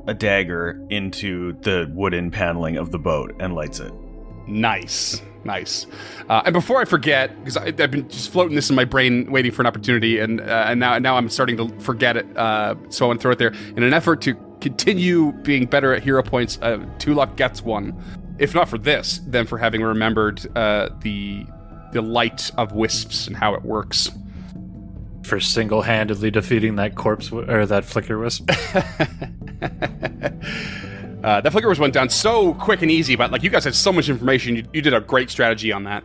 a dagger into the wooden paneling of the boat and lights it. Nice. And before I forget, because I've been just floating this in my brain, waiting for an opportunity, and now I'm starting to forget it. So I want to throw it there in an effort to continue being better at hero points. Tulok gets one, if not for this, then for having remembered the light of wisps and how it works. For single-handedly defeating that corpse or that flicker wisp. That flicker wisp went down so quick and easy, but like you guys had so much information. You did a great strategy on that.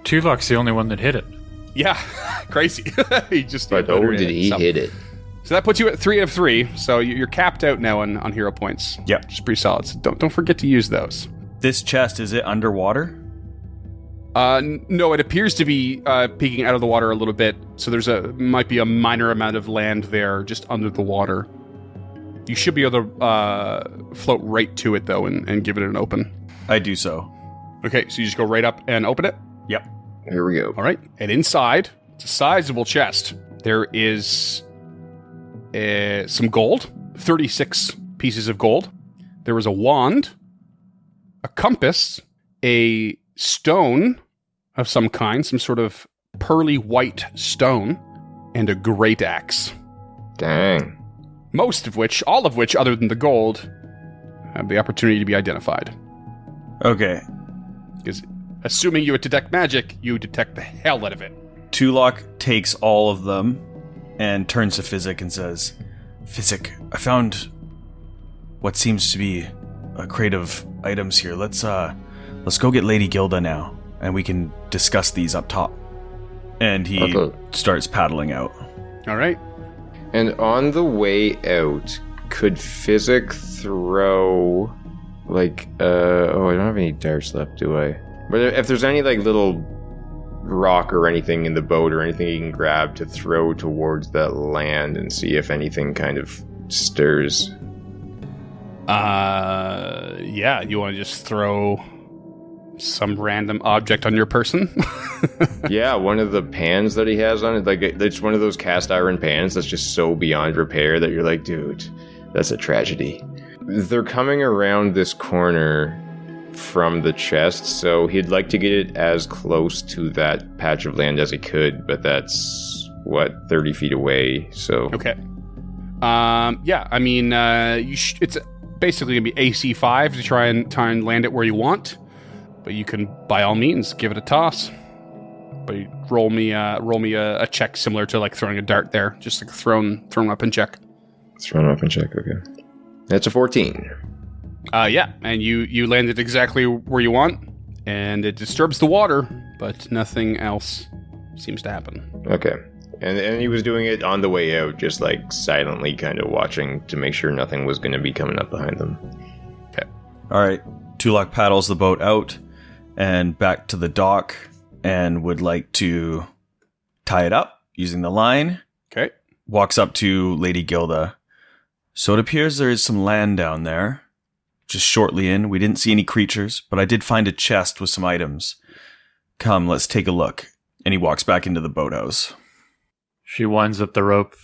Tulok's the only one that hit it. Yeah, crazy. He just. But did he hit it? So that puts you at 3 of 3. So you're capped out now on hero points. Yep. Which is pretty solid. So don't forget to use those. This chest, is it underwater? No, it appears to be peeking out of the water a little bit. So might be a minor amount of land there just under the water. You should be able to float right to it, though, and give it an open. I do so. Okay, so you just go right up and open it? Yep. Here we go. All right. And inside, it's a sizable chest. There is some gold, 36 pieces of gold. There was a wand, a compass, a stone of some kind, some sort of pearly white stone, and a great axe. Dang. All of which, other than the gold, have the opportunity to be identified. Okay. Because assuming you would detect magic, you detect the hell out of it. Tulok takes all of them and turns to Physic and says, Physic, I found what seems to be a crate of items here. Let's go get Lady Gilda now, and we can discuss these up top. And he starts paddling out. All right. And on the way out, could Physic throw, like, I don't have any darts left, do I? But if there's any, like, little rock or anything in the boat or anything you can grab to throw towards that land and see if anything kind of stirs. Yeah, you want to just throw some random object on your person? Yeah, one of the pans that he has on it, like it's one of those cast iron pans that's just so beyond repair that you're like, dude, that's a tragedy. They're coming around this corner from the chest, so he'd like to get it as close to that patch of land as he could, but that's 30 feet away, so Okay. Yeah, I mean, it's basically gonna be AC 5 to try and land it where you want, but you can by all means give it a toss. But you roll me a check similar to like throwing a dart there, just like thrown weapon check. Thrown weapon check, okay. That's a 14. Yeah, and you landed exactly where you want, and it disturbs the water, but nothing else seems to happen. Okay. And he was doing it on the way out, just like silently kind of watching to make sure nothing was going to be coming up behind them. Okay. All right. Tulok paddles the boat out and back to the dock and would like to tie it up using the line. Okay. Walks up to Lady Gilda. So it appears there is some land down there. Just shortly in, we didn't see any creatures, but I did find a chest with some items. Come, let's take a look. And he walks back into the boathouse. She winds up the rope,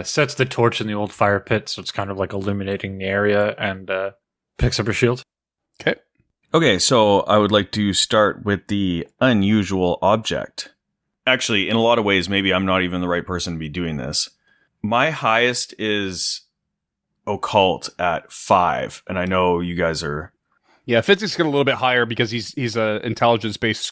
sets the torch in the old fire pit, so it's kind of like illuminating the area, and picks up her shield. Okay. Okay, so I would like to start with the unusual object. Actually, in a lot of ways, maybe I'm not even the right person to be doing this. My highest is occult at 5, and I know you guys are... Yeah, Fitz's got a little bit higher because he's a intelligence-based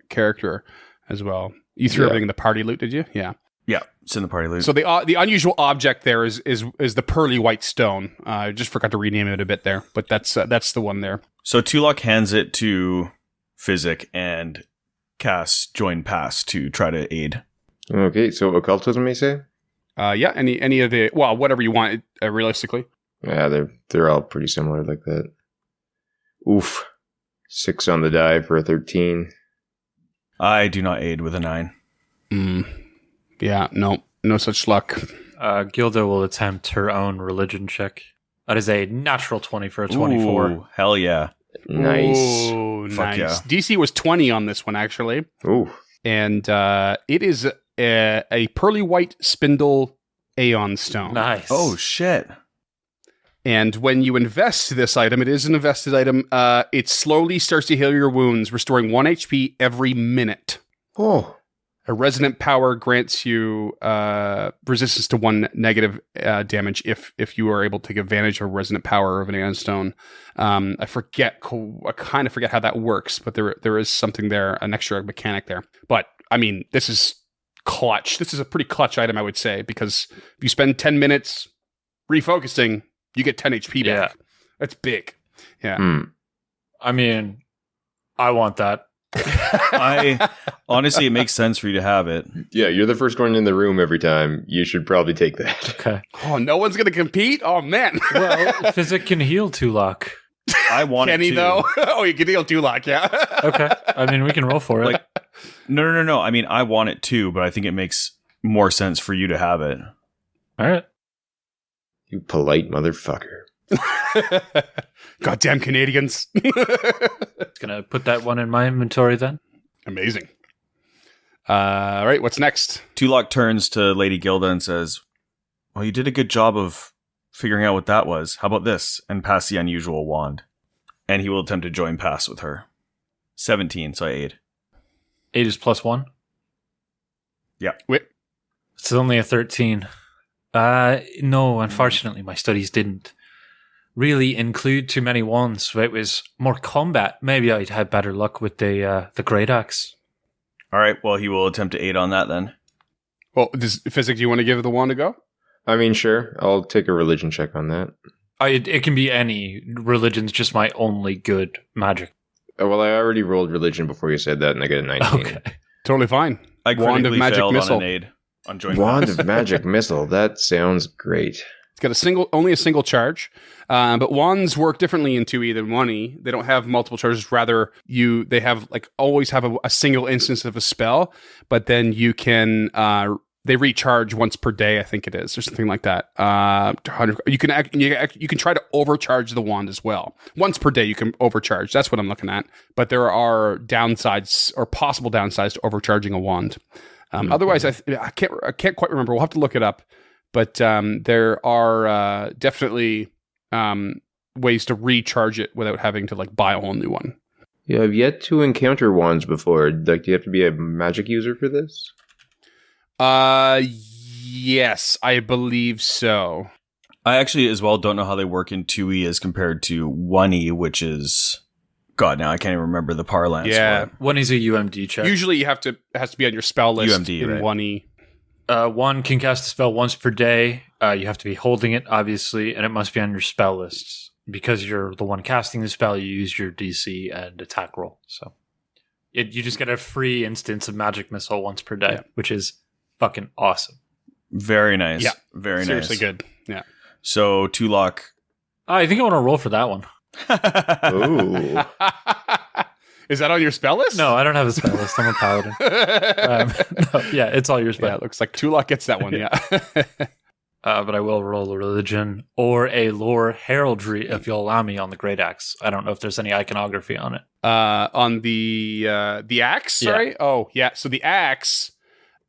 character as well. You threw everything in the party loot, did you? Yeah. Yeah, it's in the party loot. So the unusual object there is the pearly white stone. I just forgot to rename it a bit there, but that's the one there. So Tulok hands it to Physic and casts Join Pass to try to aid. Okay, so occultism, you say? Yeah, any of the, well, whatever you want, realistically. Yeah, they're all pretty similar like that. Oof. 6 on the die for a 13. I do not aid with a 9. Yeah, no such luck. Gilda will attempt her own religion check. That is a natural 20 for a 24. Ooh, hell yeah. Nice. Ooh, Fuck nice. yeah. DC was 20 on this one, actually. Ooh. And it is a pearly white spindle Aeon stone. Nice. Oh, shit. And when you invest this item, it is an invested item, it slowly starts to heal your wounds, restoring 1 HP every minute. Oh. A resonant power grants you resistance to 1 negative damage if you are able to take advantage of a resonant power of an Aeon Stone. I kind of forget how that works, but there is something there, an extra mechanic there. But, I mean, this is clutch. This is a pretty clutch item, I would say, because if you spend 10 minutes refocusing, you get 10 HP back. Yeah. That's big. Yeah. I mean, I want that. Honestly, it makes sense for you to have it. Yeah, you're the first one in the room every time. You should probably take that. Okay. Oh, no one's going to compete? Oh, man. Well, Physic can heal Tulok. I want Can it he, too. though? Oh, you can deal Tulok, yeah. Okay. I mean, we can roll for it. Like, no. I mean, I want it too, but I think it makes more sense for you to have it. All right. You polite motherfucker. Goddamn Canadians. Just going to put that one in my inventory then. Amazing. All right, what's next? Tulok turns to Lady Gilda and says, well, you did a good job of figuring out what that was. How about this? And pass the unusual wand. And he will attempt to join pass with her. 17, so I aid. 8 is +1. Yeah. Wait. It's only a 13. No, unfortunately, my studies didn't really include too many wands. So it was more combat. Maybe I'd had better luck with the great axe. All right, well, he will attempt to aid on that then. Well, Physic, do you want to give the wand a go? I mean, sure. I'll take a religion check on that. It can be any. Religion's just my only good magic. Oh, well, I already rolled religion before you said that, and I got a 19. Okay. Totally fine. I Wand of critically magic failed missile. on an aid on join Wand pass. of magic missile. That sounds great. It's got only a single charge, but wands work differently in 2e than 1e. They don't have multiple charges. Rather, they have always have a single instance of a spell, but then you can they recharge once per day. I think it is, or something like that. You can try to overcharge the wand as well. Once per day, you can overcharge. That's what I'm looking at. But there are downsides or possible downsides to overcharging a wand. Otherwise, I can't quite remember. We'll have to look it up. But there are definitely ways to recharge it without having to buy a whole new one. Yeah, I've yet to encounter wands before. Do you have to be a magic user for this? Yes, I believe so. I actually as well don't know how they work in 2e as compared to 1e, which is... God, now I can't even remember the parlance. Yeah. One is a UMD check. Usually it has to be on your spell list UMD, in right. 1e. One can cast a spell once per day. You have to be holding it, obviously, and it must be on your spell lists. Because you're the one casting the spell, you use your DC and attack roll. So you just get a free instance of magic missile once per day, which is fucking awesome. Very nice. Yeah. Very Seriously nice. good. Yeah. So, Tulok... I think I want to roll for that one. Ooh. Is that on your spell list? No, I don't have a spell list. I'm a paladin. Yeah, it's all your spell. Yeah, it looks like Tulok gets that one, yeah. But I will roll a religion or a lore heraldry if you'll allow me on the great axe. I don't know if there's any iconography on it. On the axe, sorry? Yeah. Oh, yeah. So the axe,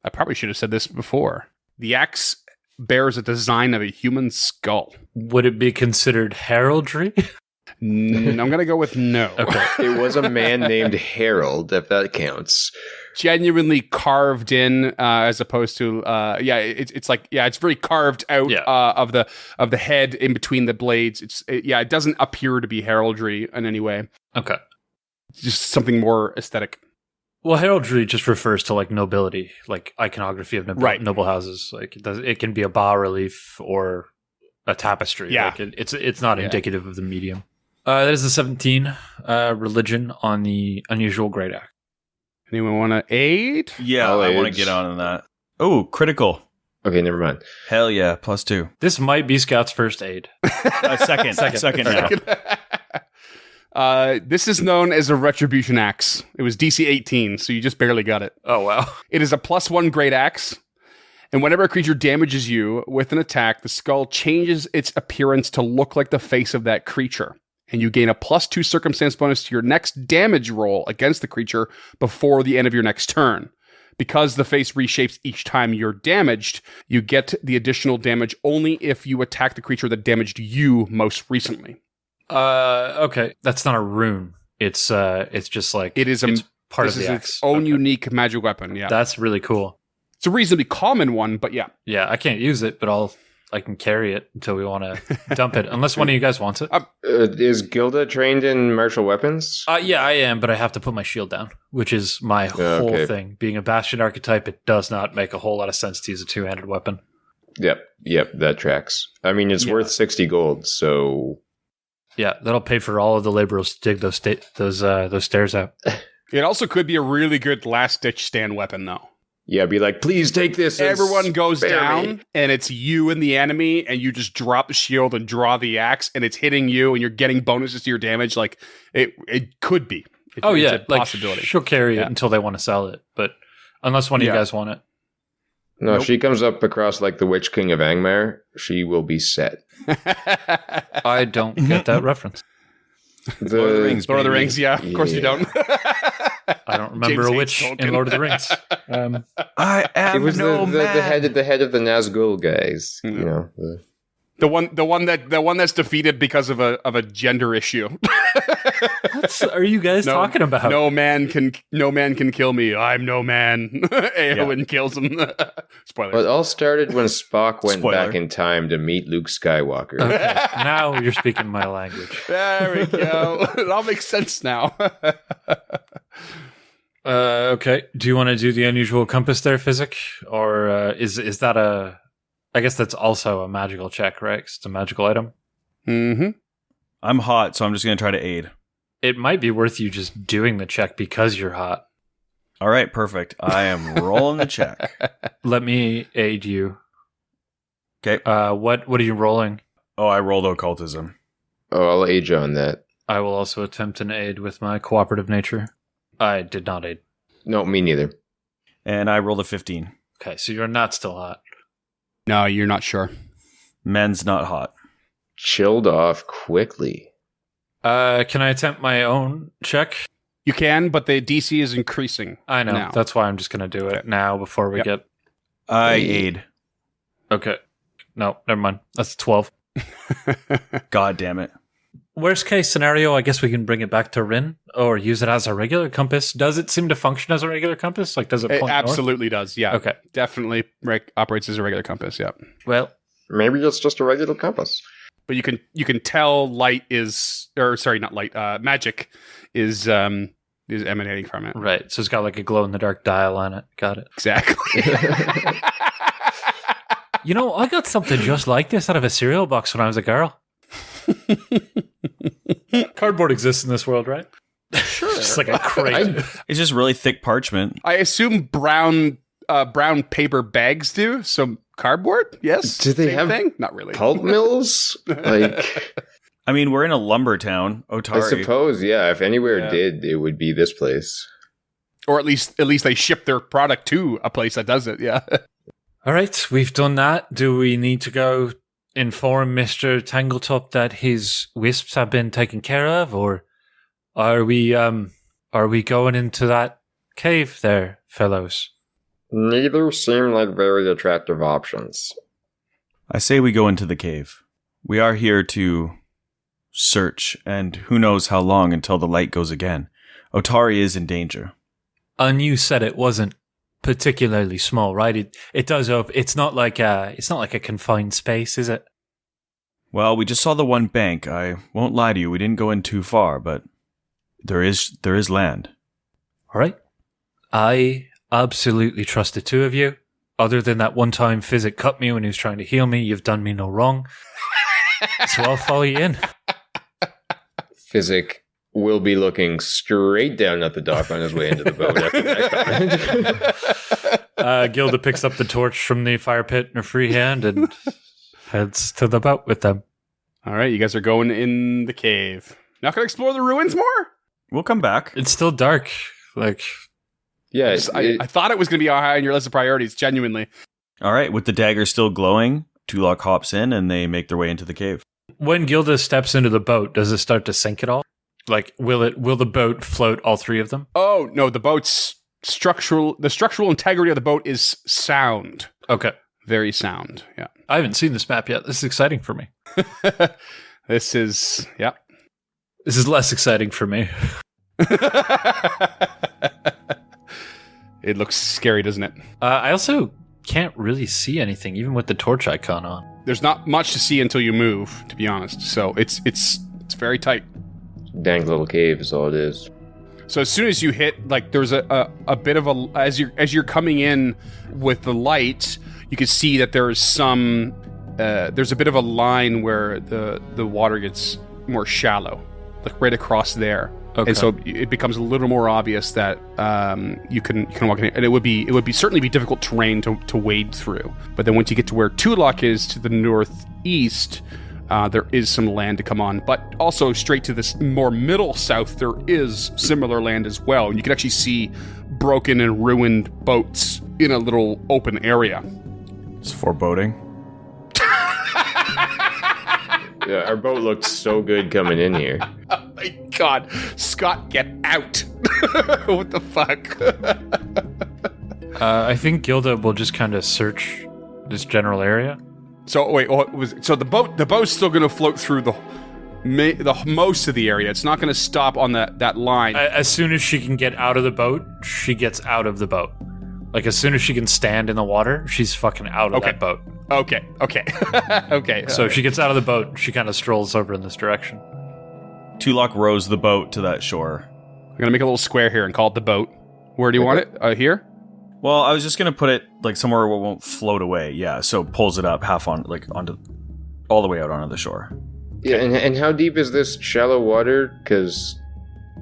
I probably should have said this before. The axe bears a design of a human skull. Would it be considered heraldry? I'm going to go with no. Okay. It was a man named Harold, if that counts. Genuinely carved in, as opposed to, it's very carved out of the head in between the blades. It doesn't appear to be heraldry in any way. Okay. Just something more aesthetic. Well, heraldry just refers to like nobility, like iconography of Right. noble houses. Like it can be a bas relief or a tapestry. Yeah. Like it's not indicative of the medium. That is the 17 religion on the unusual great act. Anyone want to aid? Yeah, I'll I want to age. get on that. Oh, critical. Okay, never mind. Hell yeah, +2. This might be Scout's first aid. Second now. This is known as a retribution axe. It was DC 18, so you just barely got it. Oh wow. It is a +1 great axe, and whenever a creature damages you with an attack, the skull changes its appearance to look like the face of that creature, and you gain a +2 circumstance bonus to your next damage roll against the creature before the end of your next turn. Because the face reshapes each time you're damaged, you get the additional damage only if you attack the creature that damaged you most recently. Okay, that's not a rune. It's just like It's part this of is the its axe. own Okay. unique magic weapon. Yeah, That's really cool. it's a reasonably common one, but yeah. Yeah, I can't use it, but I can carry it until we want to dump it. Unless one of you guys wants it. Is Gilda trained in martial weapons? Yeah, I am, but I have to put my shield down, which is my whole okay. thing. Being a Bastion archetype, it does not make a whole lot of sense to use a two-handed weapon. Yep, that tracks. I mean, it's worth 60 gold, so Yeah, that'll pay for all of the laborers to dig those stairs out. It also could be a really good last-ditch stand weapon, though. yeah, be like, please take this. and Everyone goes spare down, me." and it's you and the enemy, and you just drop the shield and draw the axe, and it's hitting you, and you're getting bonuses to your damage. Like, it could be. It's a like possibility. she'll carry Yeah. it until they want to sell it, but unless one of you Yeah. guys want it. No, Nope. if she comes up across like the Witch King of Angmar, she will be set. I don't get that reference. The, Lord of the Rings. Lord of the baby. Rings, yeah. Of course you Yeah. don't. I don't remember James a H. witch Tolkien. in Lord of the Rings. I It am was no the man. head of the Nazgul guys. Mm. You know, The one that's defeated because of a gender issue. What are you guys talking about? No man can kill me. I'm no man. Eowyn kills him. Spoilers. Well, it all started when Spock went Spoiler. back in time to meet Luke Skywalker. Okay, now you're speaking my language. There we go. It all makes sense now. Okay. Do you want to do the unusual compass there, Physic? Or is that a... I guess that's also a magical check, right? 'Cause it's a magical item. Mm-hmm. I'm hot, so I'm just going to try to aid. It might be worth you just doing the check because you're hot. All right, perfect. I am rolling the check. Let me aid you. Okay. What are you rolling? Oh, I rolled occultism. Oh, I'll age on that. I will also attempt an aid with my cooperative nature. I did not aid. No, me neither. And I rolled a 15. Okay, so you're not still hot. No, you're not sure. Men's not hot. Chilled off quickly. Can I attempt my own check? You can, but the DC is increasing. I know. now. That's why I'm just going to do it now before we Yep. get... I Hey. aid. Okay. No, never mind. That's 12. God damn it. Worst case scenario, I guess we can bring it back to Rin or use it as a regular compass. Does it seem to function as a regular compass? Like, does it It point north? absolutely does. Yeah. Okay. Definitely operates as a regular compass. Yeah. Well, Maybe it's just a regular compass. But you can tell light is, or sorry, not light. Magic is emanating from it. right. So it's got like a glow in the dark dial on it. Got it. Exactly. You know, I got something just like this out of a cereal box when I was a girl. Cardboard exists in this world, right? Sure. Just like a crate. It's just really thick parchment. I assume brown paper bags do. So cardboard, yes. Do they Same have thing? Not really. Pulp mills? Like, I mean, we're in a lumber town, I Otari. suppose, yeah. If anywhere Yeah. did, it would be this place. Or at least they ship their product to a place that does it. Yeah. All right, we've done that. Do we need to go inform Mr. Tangletop that his wisps have been taken care of, or are we going into that cave there, fellows? Neither seem like very attractive options. I say we go into the cave. We are here to search, and who knows how long until the light goes again. Otari is in danger. And you said it wasn't particularly small, right? It does open. It's not like a confined space, is it? Well, we just saw the one bank. I won't lie to you, we didn't go in too far, but there is land. All right. I absolutely trust the two of you. Other than that one time Physic cut me when he was trying to heal me, you've done me no wrong. So I'll follow you in. Physic will be looking straight down at the dock on his way into the boat after that comment. Gilda picks up the torch from the fire pit in her free hand and heads to the boat with them. All right, you guys are going in the cave. Not going to explore the ruins more? We'll come back. It's still dark. Yeah, I thought it was going to be high on your list of priorities, genuinely. All right, with the dagger still glowing, Tulok hops in and they make their way into the cave. When Gilda steps into the boat, does it start to sink at all? Will the boat float all three of them? Oh, no, the structural integrity of the boat is sound. Okay. Very sound, yeah. I haven't seen this map yet. This is exciting for me. This is less exciting for me. It looks scary, doesn't it? I also can't really see anything, even with the torch icon on. There's not much to see until you move, to be honest. So it's very tight. Dank little cave is all it is. So as soon as you hit, there's a bit of a as you're coming in with the light, you can see that there's there's a bit of a line where the water gets more shallow, right across there. Okay. And so it becomes a little more obvious that you can walk in, and it would certainly be difficult terrain to wade through. But then once you get to where Tulok is to the northeast, there is some land to come on. But also straight to this more middle south, there is similar land as well. And you can actually see broken and ruined boats in a little open area. It's foreboding. Yeah, our boat looked so good coming in here. Oh my god. Scott, get out. What the fuck? I think Gilda will just kind of search this general area. So wait, the boat's still going to float through the most of the area. It's not going to stop on that line. As soon as she can get out of the boat, she gets out of the boat. As soon as she can stand in the water, she's fucking out of that boat. Okay. Okay. So if she gets out of the boat, she kind of strolls over in this direction. Tulok rows the boat to that shore. I'm going to make a little square here and call it the boat. Where do you want it? Here? Well, I was just going to put it somewhere where it won't float away. Yeah, so pulls it up half onto all the way out onto the shore. Yeah, and how deep is this shallow water? Because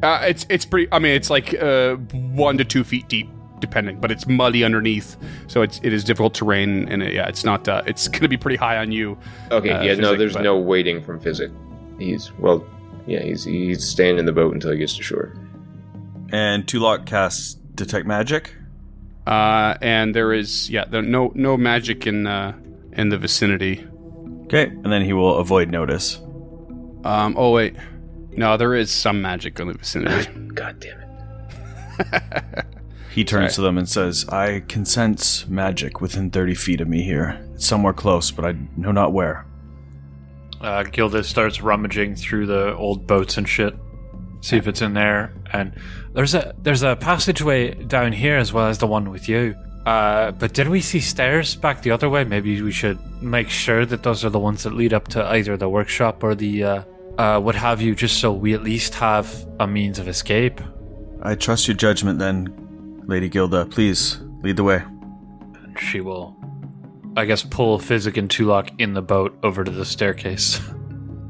it's pretty. I mean, it's 1 to 2 feet deep, depending, but it's muddy underneath, so it is difficult terrain, and it's not. It's going to be pretty high on you. Okay, there's no waiting from Physic. He's staying in the boat until he gets to shore. And Tulok casts Detect Magic. And there is no magic in the vicinity. Okay, and then he will avoid notice. Oh wait, no, there is some magic in the vicinity. God damn it. He turns to them and says, I can sense magic within 30 feet of me here. It's somewhere close, but I know not where. Gilda starts rummaging through the old boats and shit. See if it's in there. And there's a passageway down here as well as the one with you. But did we see stairs back the other way? Maybe we should make sure that those are the ones that lead up to either the workshop or the what have you, just so we at least have a means of escape. I trust your judgment then, Lady Gilda. Please, lead the way. And she will, I guess, pull Physic and Tulok in the boat over to the staircase.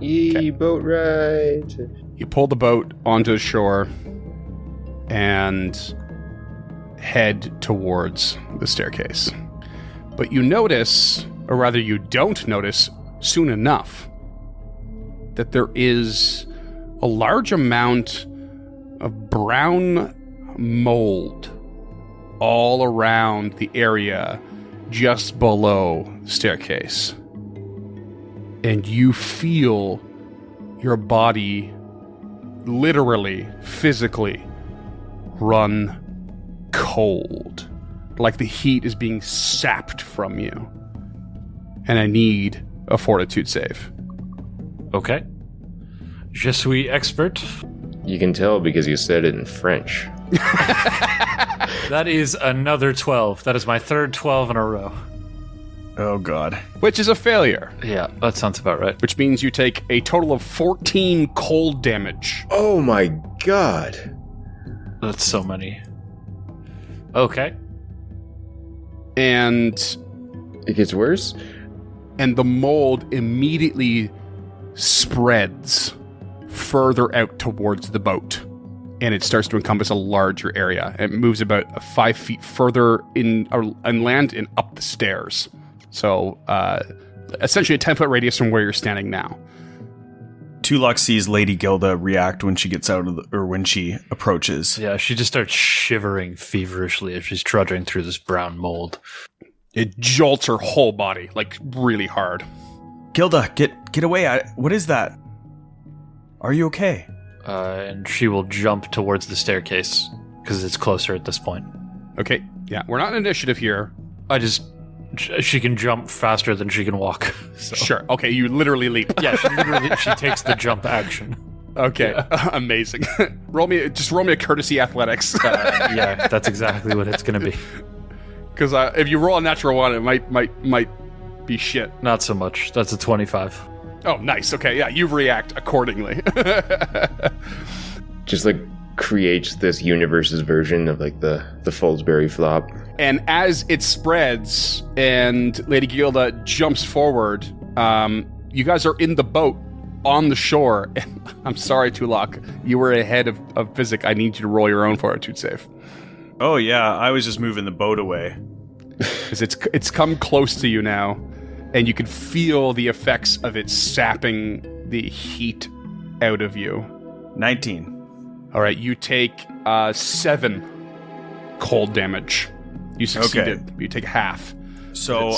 Yee, boat ride. You pull the boat onto the shore and head towards the staircase. But you notice, or rather you don't notice soon enough, that there is a large amount of brown mold all around the area just below the staircase. And you feel your body literally, physically run cold. Like the heat is being sapped from you. And I need a fortitude save. Okay. Je suis expert. You can tell because you said it in French. That is another 12. That is my third 12 in a row. Oh, God. Which is a failure. Yeah, that sounds about right. Which means you take a total of 14 cold damage. Oh my god. That's so many. Okay. And It gets worse? and the mold immediately spreads further out towards the boat. And it starts to encompass a larger area. It moves about 5 feet further inland and up the stairs. So essentially a 10-foot radius from where you're standing now. Tulok sees Lady Gilda react when she gets out of or when she approaches. Yeah, she just starts shivering feverishly as she's trudging through this brown mold. It jolts her whole body, like really hard. Gilda, get away. What is that? Are you okay? And she will jump towards the staircase because it's closer at this point. Okay, yeah, we're not in initiative here. She can jump faster than she can walk. So. Sure. Okay, you literally leap. Yeah, she takes the jump action. Okay, amazing. roll me a courtesy athletics. Yeah, that's exactly what it's gonna be. Because if you roll a natural one, it might be shit. Not so much. That's a 25. Oh, nice. Okay, yeah, you react accordingly. Just like creates this universe's version of like the Foldsberry flop. And as it spreads and Lady Gilda jumps forward, you guys are in the boat on the shore. And I'm sorry, Tulok, you were ahead of Physic. I need you to roll your own fortitude save. Oh yeah, I was just moving the boat away. Because it's come close to you now, and you can feel the effects of it sapping the heat out of you. 19. All right, you take 7 cold damage. You succeeded. Okay. You take half. So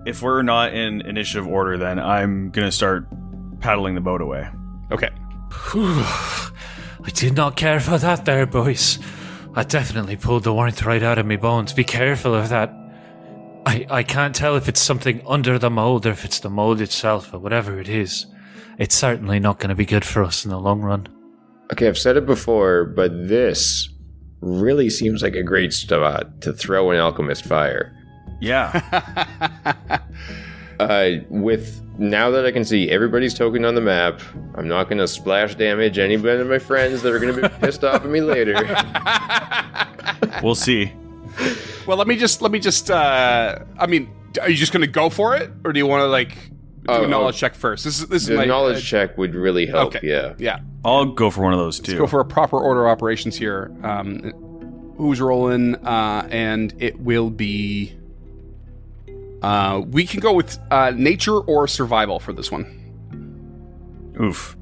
if we're not in initiative order, then I'm gonna start paddling the boat away. Okay. I did not care for that there, boys. I definitely pulled the warmth right out of me bones. Be careful of that. I can't tell if it's something under the mold or if it's the mold itself, but whatever it is, it's certainly not going to be good for us in the long run. Okay, I've said it before, but this really seems like a great spot to throw an alchemist fire. Yeah. With now that I can see everybody's token on the map, I'm not going to splash damage anybody of my friends that are going to be pissed off at me later. We'll see. Well, let me just. I mean, are you just going to go for it, or do you want to do a knowledge check first? This is the my knowledge check would really help. Okay. Yeah. I'll go for one of those too. Let's go for a proper order of operations here. Who's rolling? And it will be. We can go with nature or survival for this one. Oof.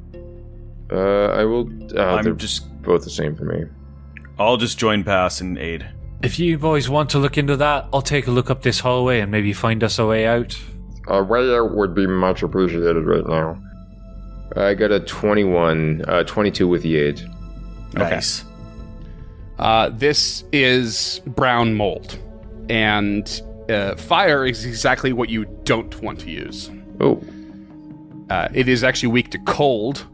I will. I'm they're just both the same for me. I'll just join Pass and aid. If you boys want to look into that, I'll take a look up this hallway and maybe find us a way out. A way out would be much appreciated right now. I got a 22 with the aid. Nice. This is brown mold, and fire is exactly what you don't want to use. Oh. It is actually weak to cold,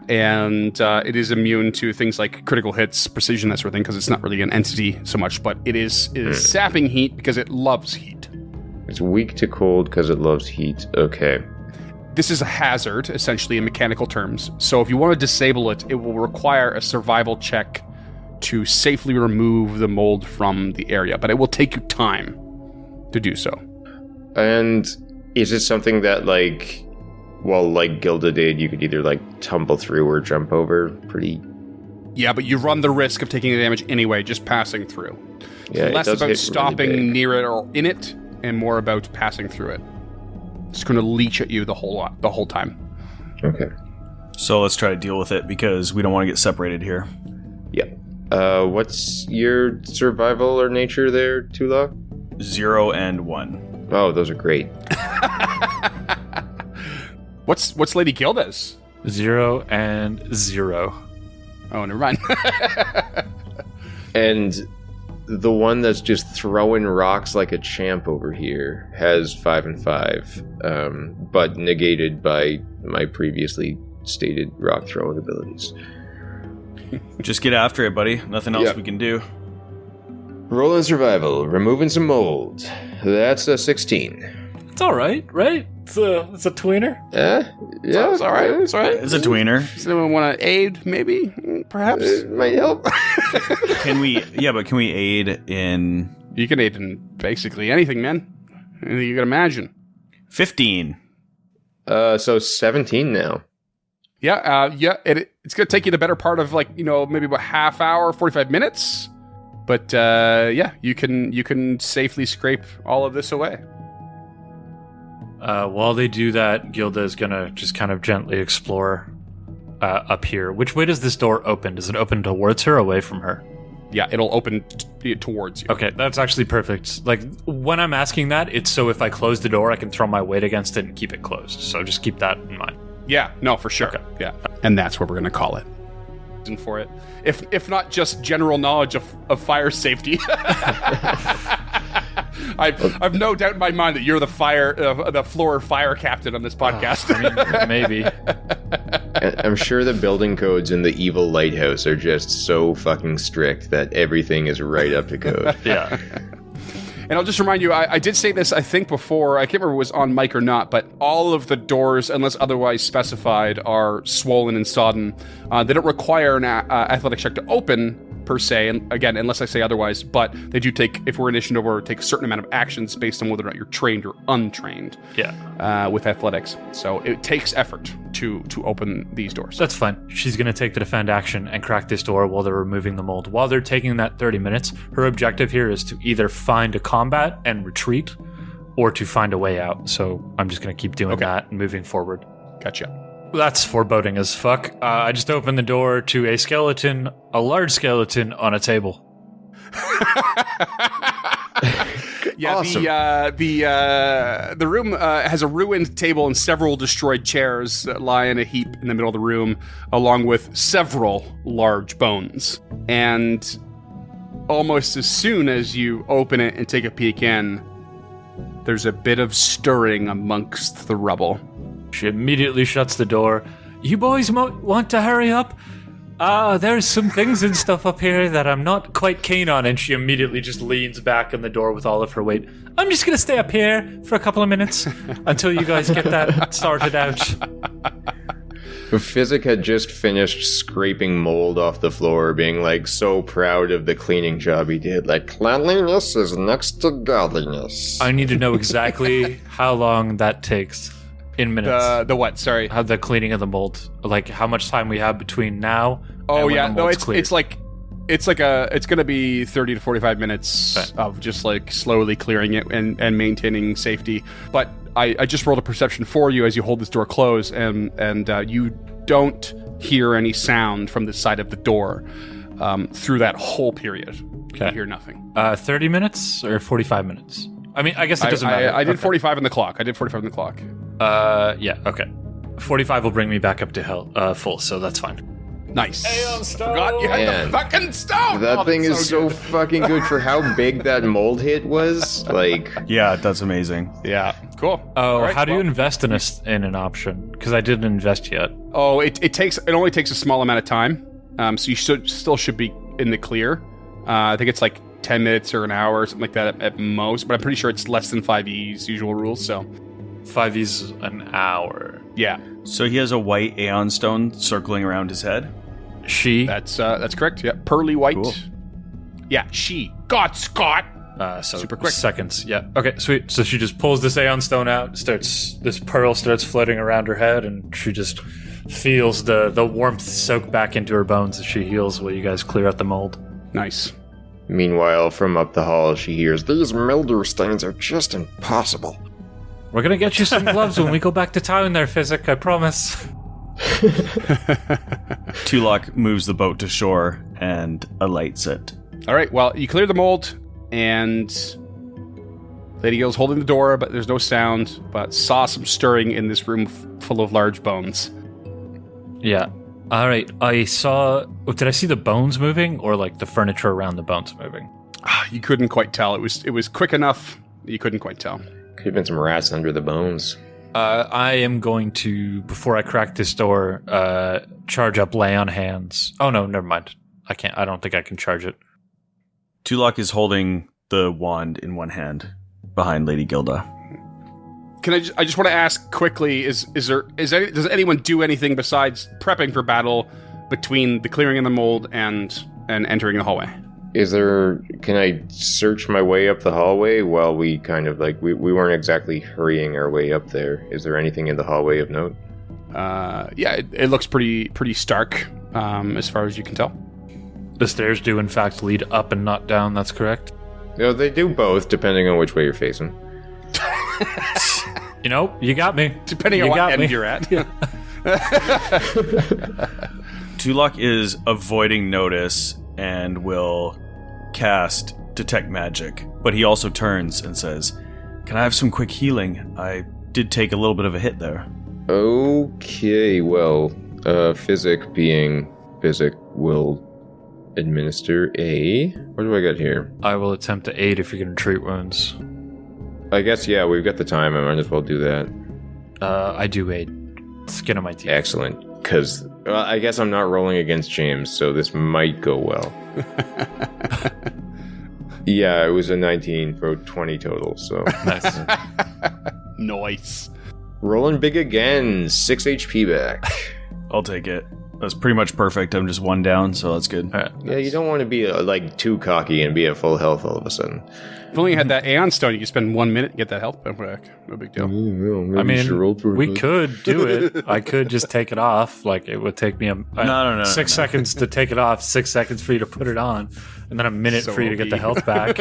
and it is immune to things like critical hits, precision, that sort of thing, because it's not really an entity so much, but it is sapping heat because it loves heat. It's weak to cold because it loves heat. Okay. This is a hazard, essentially, in mechanical terms. So if you want to disable it, it will require a survival check to safely remove the mold from the area, but it will take you time to do so. And is it something that, like Gilda did, you could either, tumble through or jump over pretty... Yeah, but you run the risk of taking the damage anyway, just passing through. Yeah, Less it does about hit stopping really big. near it or in it, and more about passing through it. It's going to leech at you the whole time. Okay. So let's try to deal with it because we don't want to get separated here. Yeah. What's your survival or nature there, Tulok? 0 and 1. Oh, those are great. What's Lady Gilda's? 0 and 0. Oh, never mind. And the one that's just throwing rocks like a champ over here has 5 and 5, but negated by my previously stated rock throwing abilities. Just get after it, buddy. Nothing else we can do. Rolling survival, removing some mold. That's a 16. It's all right, right? It's a tweener. Yeah, It's all right. It's all right. It's a tweener. Does anyone want to aid? Maybe, perhaps. it might help. Can we aid in You can aid in basically anything, man. Anything you can imagine. 15? So 17 now. Yeah, it's going to take you the better part of maybe about half hour, 45 minutes. But you can safely scrape all of this away. While they do that, Gilda is gonna just kind of gently explore up here. Which way does this door open? Does it open towards her or away from her? Yeah, it'll open towards you. Okay, that's actually perfect. Like, when I'm asking that, it's so if I close the door, I can throw my weight against it and keep it closed. So just keep that in mind. Yeah, no, for sure. Okay. Yeah, and that's what we're going to call it. And for it, if not just general knowledge of fire safety. I've no doubt in my mind that you're the floor fire captain on this podcast. I mean, maybe. I'm sure the building codes in the evil lighthouse are just so fucking strict that everything is right up to code. Yeah. And I'll just remind you, I did say this, I think, before. I can't remember if it was on mic or not, but all of the doors, unless otherwise specified, are swollen and sodden. They don't require an athletic check to open, per se, and again, unless I say otherwise, but they do take, if we're initiative over, take a certain amount of actions based on whether or not you're trained or untrained with athletics. So it takes effort to open these doors. That's fine. She's going to take the defend action and crack this door while they're removing the mold. While they're taking that 30 minutes, her objective here is to either find a combat and retreat or to find a way out. So I'm just going to keep doing that and moving forward. Gotcha. That's foreboding as fuck. I just opened the door to a large skeleton on a table. Yeah, Awesome. the room has a ruined table and several destroyed chairs that lie in a heap in the middle of the room, along with several large bones. And almost as soon as you open it and take a peek in, there's a bit of stirring amongst the rubble. She immediately shuts the door. You boys want to hurry up? There's some things and stuff up here that I'm not quite keen on. And she immediately just leans back in the door with all of her weight. I'm just going to stay up here for a couple of minutes until you guys get that sorted out. Physic had just finished scraping mold off the floor, being so proud of the cleaning job he did. Cleanliness is next to godliness. I need to know exactly how long that takes. In minutes. The what? Sorry. How the cleaning of the mold. How much time we have between now Oh and yeah, when the no, mold's cleared. it's gonna be 30 to 45 minutes of just slowly clearing it and maintaining safety. But I just rolled a perception for you as you hold this door closed, and you don't hear any sound from the side of the door through that whole period. You hear nothing. 30 minutes or 45 minutes? I mean, I guess it doesn't matter. I did 45 on the clock. Yeah, okay. 45 will bring me back up to full, so that's fine. Nice. Forgot you had Man. the fucking stone. That thing that's is so good. fucking good for how big that mold hit was. Yeah, that's amazing. Yeah, cool. Oh, All right, how do you well- invest in an option? Because I didn't invest yet. Oh, it only takes a small amount of time. So you still should be in the clear. I think it's 10 minutes or an hour or something like that at most, but I'm pretty sure it's less than 5E's usual rules, so 5E's an hour. yeah. So he has a white Aeon stone circling around his head. That's correct. Yeah, pearly white. Cool. Yeah, God, Scott. So Super quick. seconds. Yeah. Okay, sweet. So she just pulls this Aeon stone out, this pearl starts floating around her head, and she just feels the warmth soak back into her bones as she heals while you guys clear out the mold. Nice. Meanwhile, from up the hall, she hears, "These mildew stains are just impossible." We're gonna get you some gloves when we go back to town there, Physic, I promise. Tulok moves the boat to shore and alights it. All right. Well, you clear the mold, and Lady Gil's holding the door, but there's no sound. But saw some stirring in this room full of large bones. Yeah. All right. Did I see the bones moving, or the furniture around the bones moving? You couldn't quite tell. It was quick enough. You couldn't quite tell. Could have been some rats under the bones. I am going to, before I crack this door, charge up Lay on Hands. Oh no, never mind. I can't. I don't think I can charge it. Tulok is holding the wand in one hand behind Lady Gilda. I just want to ask quickly: does anyone do anything besides prepping for battle between the clearing of the mold and entering the hallway? Can I search my way up the hallway while we kind of like we weren't exactly hurrying our way up there? Is there anything in the hallway of note? Yeah, it looks pretty stark as far as you can tell. The stairs do in fact lead up and not down. That's correct. No, they do both, depending on which way you're facing. You got me. Depending on what end you're at. Tulok is avoiding notice and will cast Detect Magic, but he also turns and says, "Can I have some quick healing? I did take a little bit of a hit there." Okay, well, Physic being Physic will administer a... What do I got here? I will attempt to aid if you're going to treat wounds. I guess, yeah, we've got the time. I might as well do that. I do aid. Skin of my teeth. Excellent, because I guess I'm not rolling against James, so this might go well. Yeah, it was a 19 for 20 total, so... Nice. Nice. Rolling big again, 6 HP back. I'll take it. That's pretty much perfect. I'm just 1 down, so that's good. Right. Yeah, you don't want to be too cocky and be at full health all of a sudden. If only you had that Aeon Stone, you could spend 1 minute and get that health back. No big deal. I mean, we could do it. I could just take it off. Like, it would take me 6 seconds to take it off, 6 seconds for you to put it on, and then a minute for you to get the health back.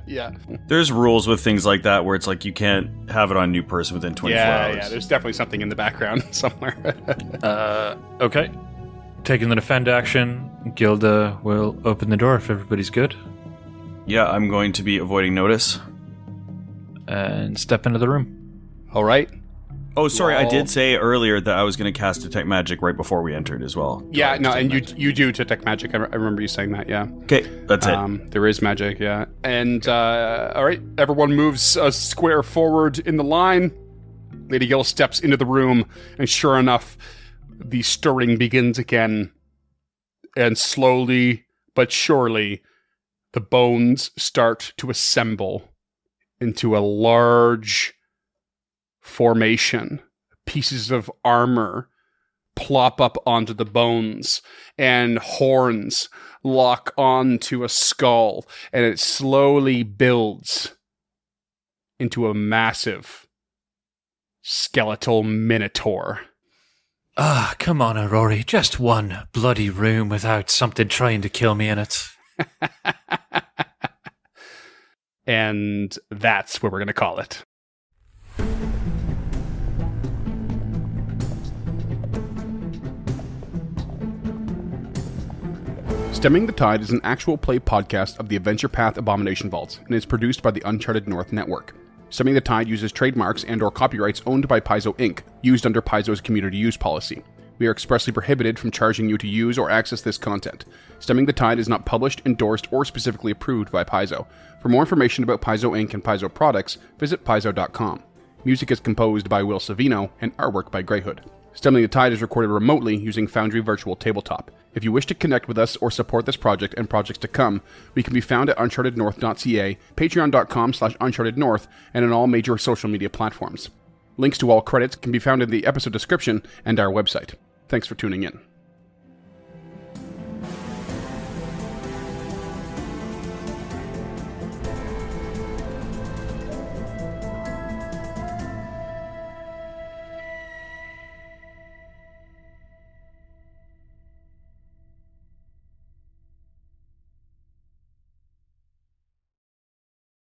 Yeah. There's rules with things like that where it's like you can't have it on a new person within 24 hours. Yeah, there's definitely something in the background somewhere. Okay. Taking the defend action, Gilda will open the door if everybody's good. Yeah, I'm going to be avoiding notice. And step into the room. All right. Oh, sorry, I did say earlier that I was going to cast Detect Magic right before we entered as well. Yeah, no, and you do Detect Magic. I remember you saying that, yeah. Okay, that's it. There is magic, yeah. And, all right, everyone moves a square forward in the line. Lady Gill steps into the room, and sure enough, the stirring begins again. And slowly but surely, the bones start to assemble into a large formation. Pieces of armor plop up onto the bones, and horns lock onto a skull, and it slowly builds into a massive skeletal minotaur. Ah, come on, Aurori. Just one bloody room without something trying to kill me in it. And that's what we're going to call it. Stemming the Tide is an actual play podcast of the Adventure Path Abomination Vaults and is produced by the Uncharted North Network. Stemming the Tide uses trademarks and/or copyrights owned by Paizo Inc., used under Paizo's community use policy. We are expressly prohibited from charging you to use or access this content. Stemming the Tide is not published, endorsed, or specifically approved by Paizo. For more information about Paizo Inc. and Paizo products, visit paizo.com. Music is composed by Will Savino and artwork by Greyhood. Stemming the Tide is recorded remotely using Foundry Virtual Tabletop. If you wish to connect with us or support this project and projects to come, we can be found at unchartednorth.ca, patreon.com/unchartednorth, and on all major social media platforms. Links to all credits can be found in the episode description and our website. Thanks for tuning in.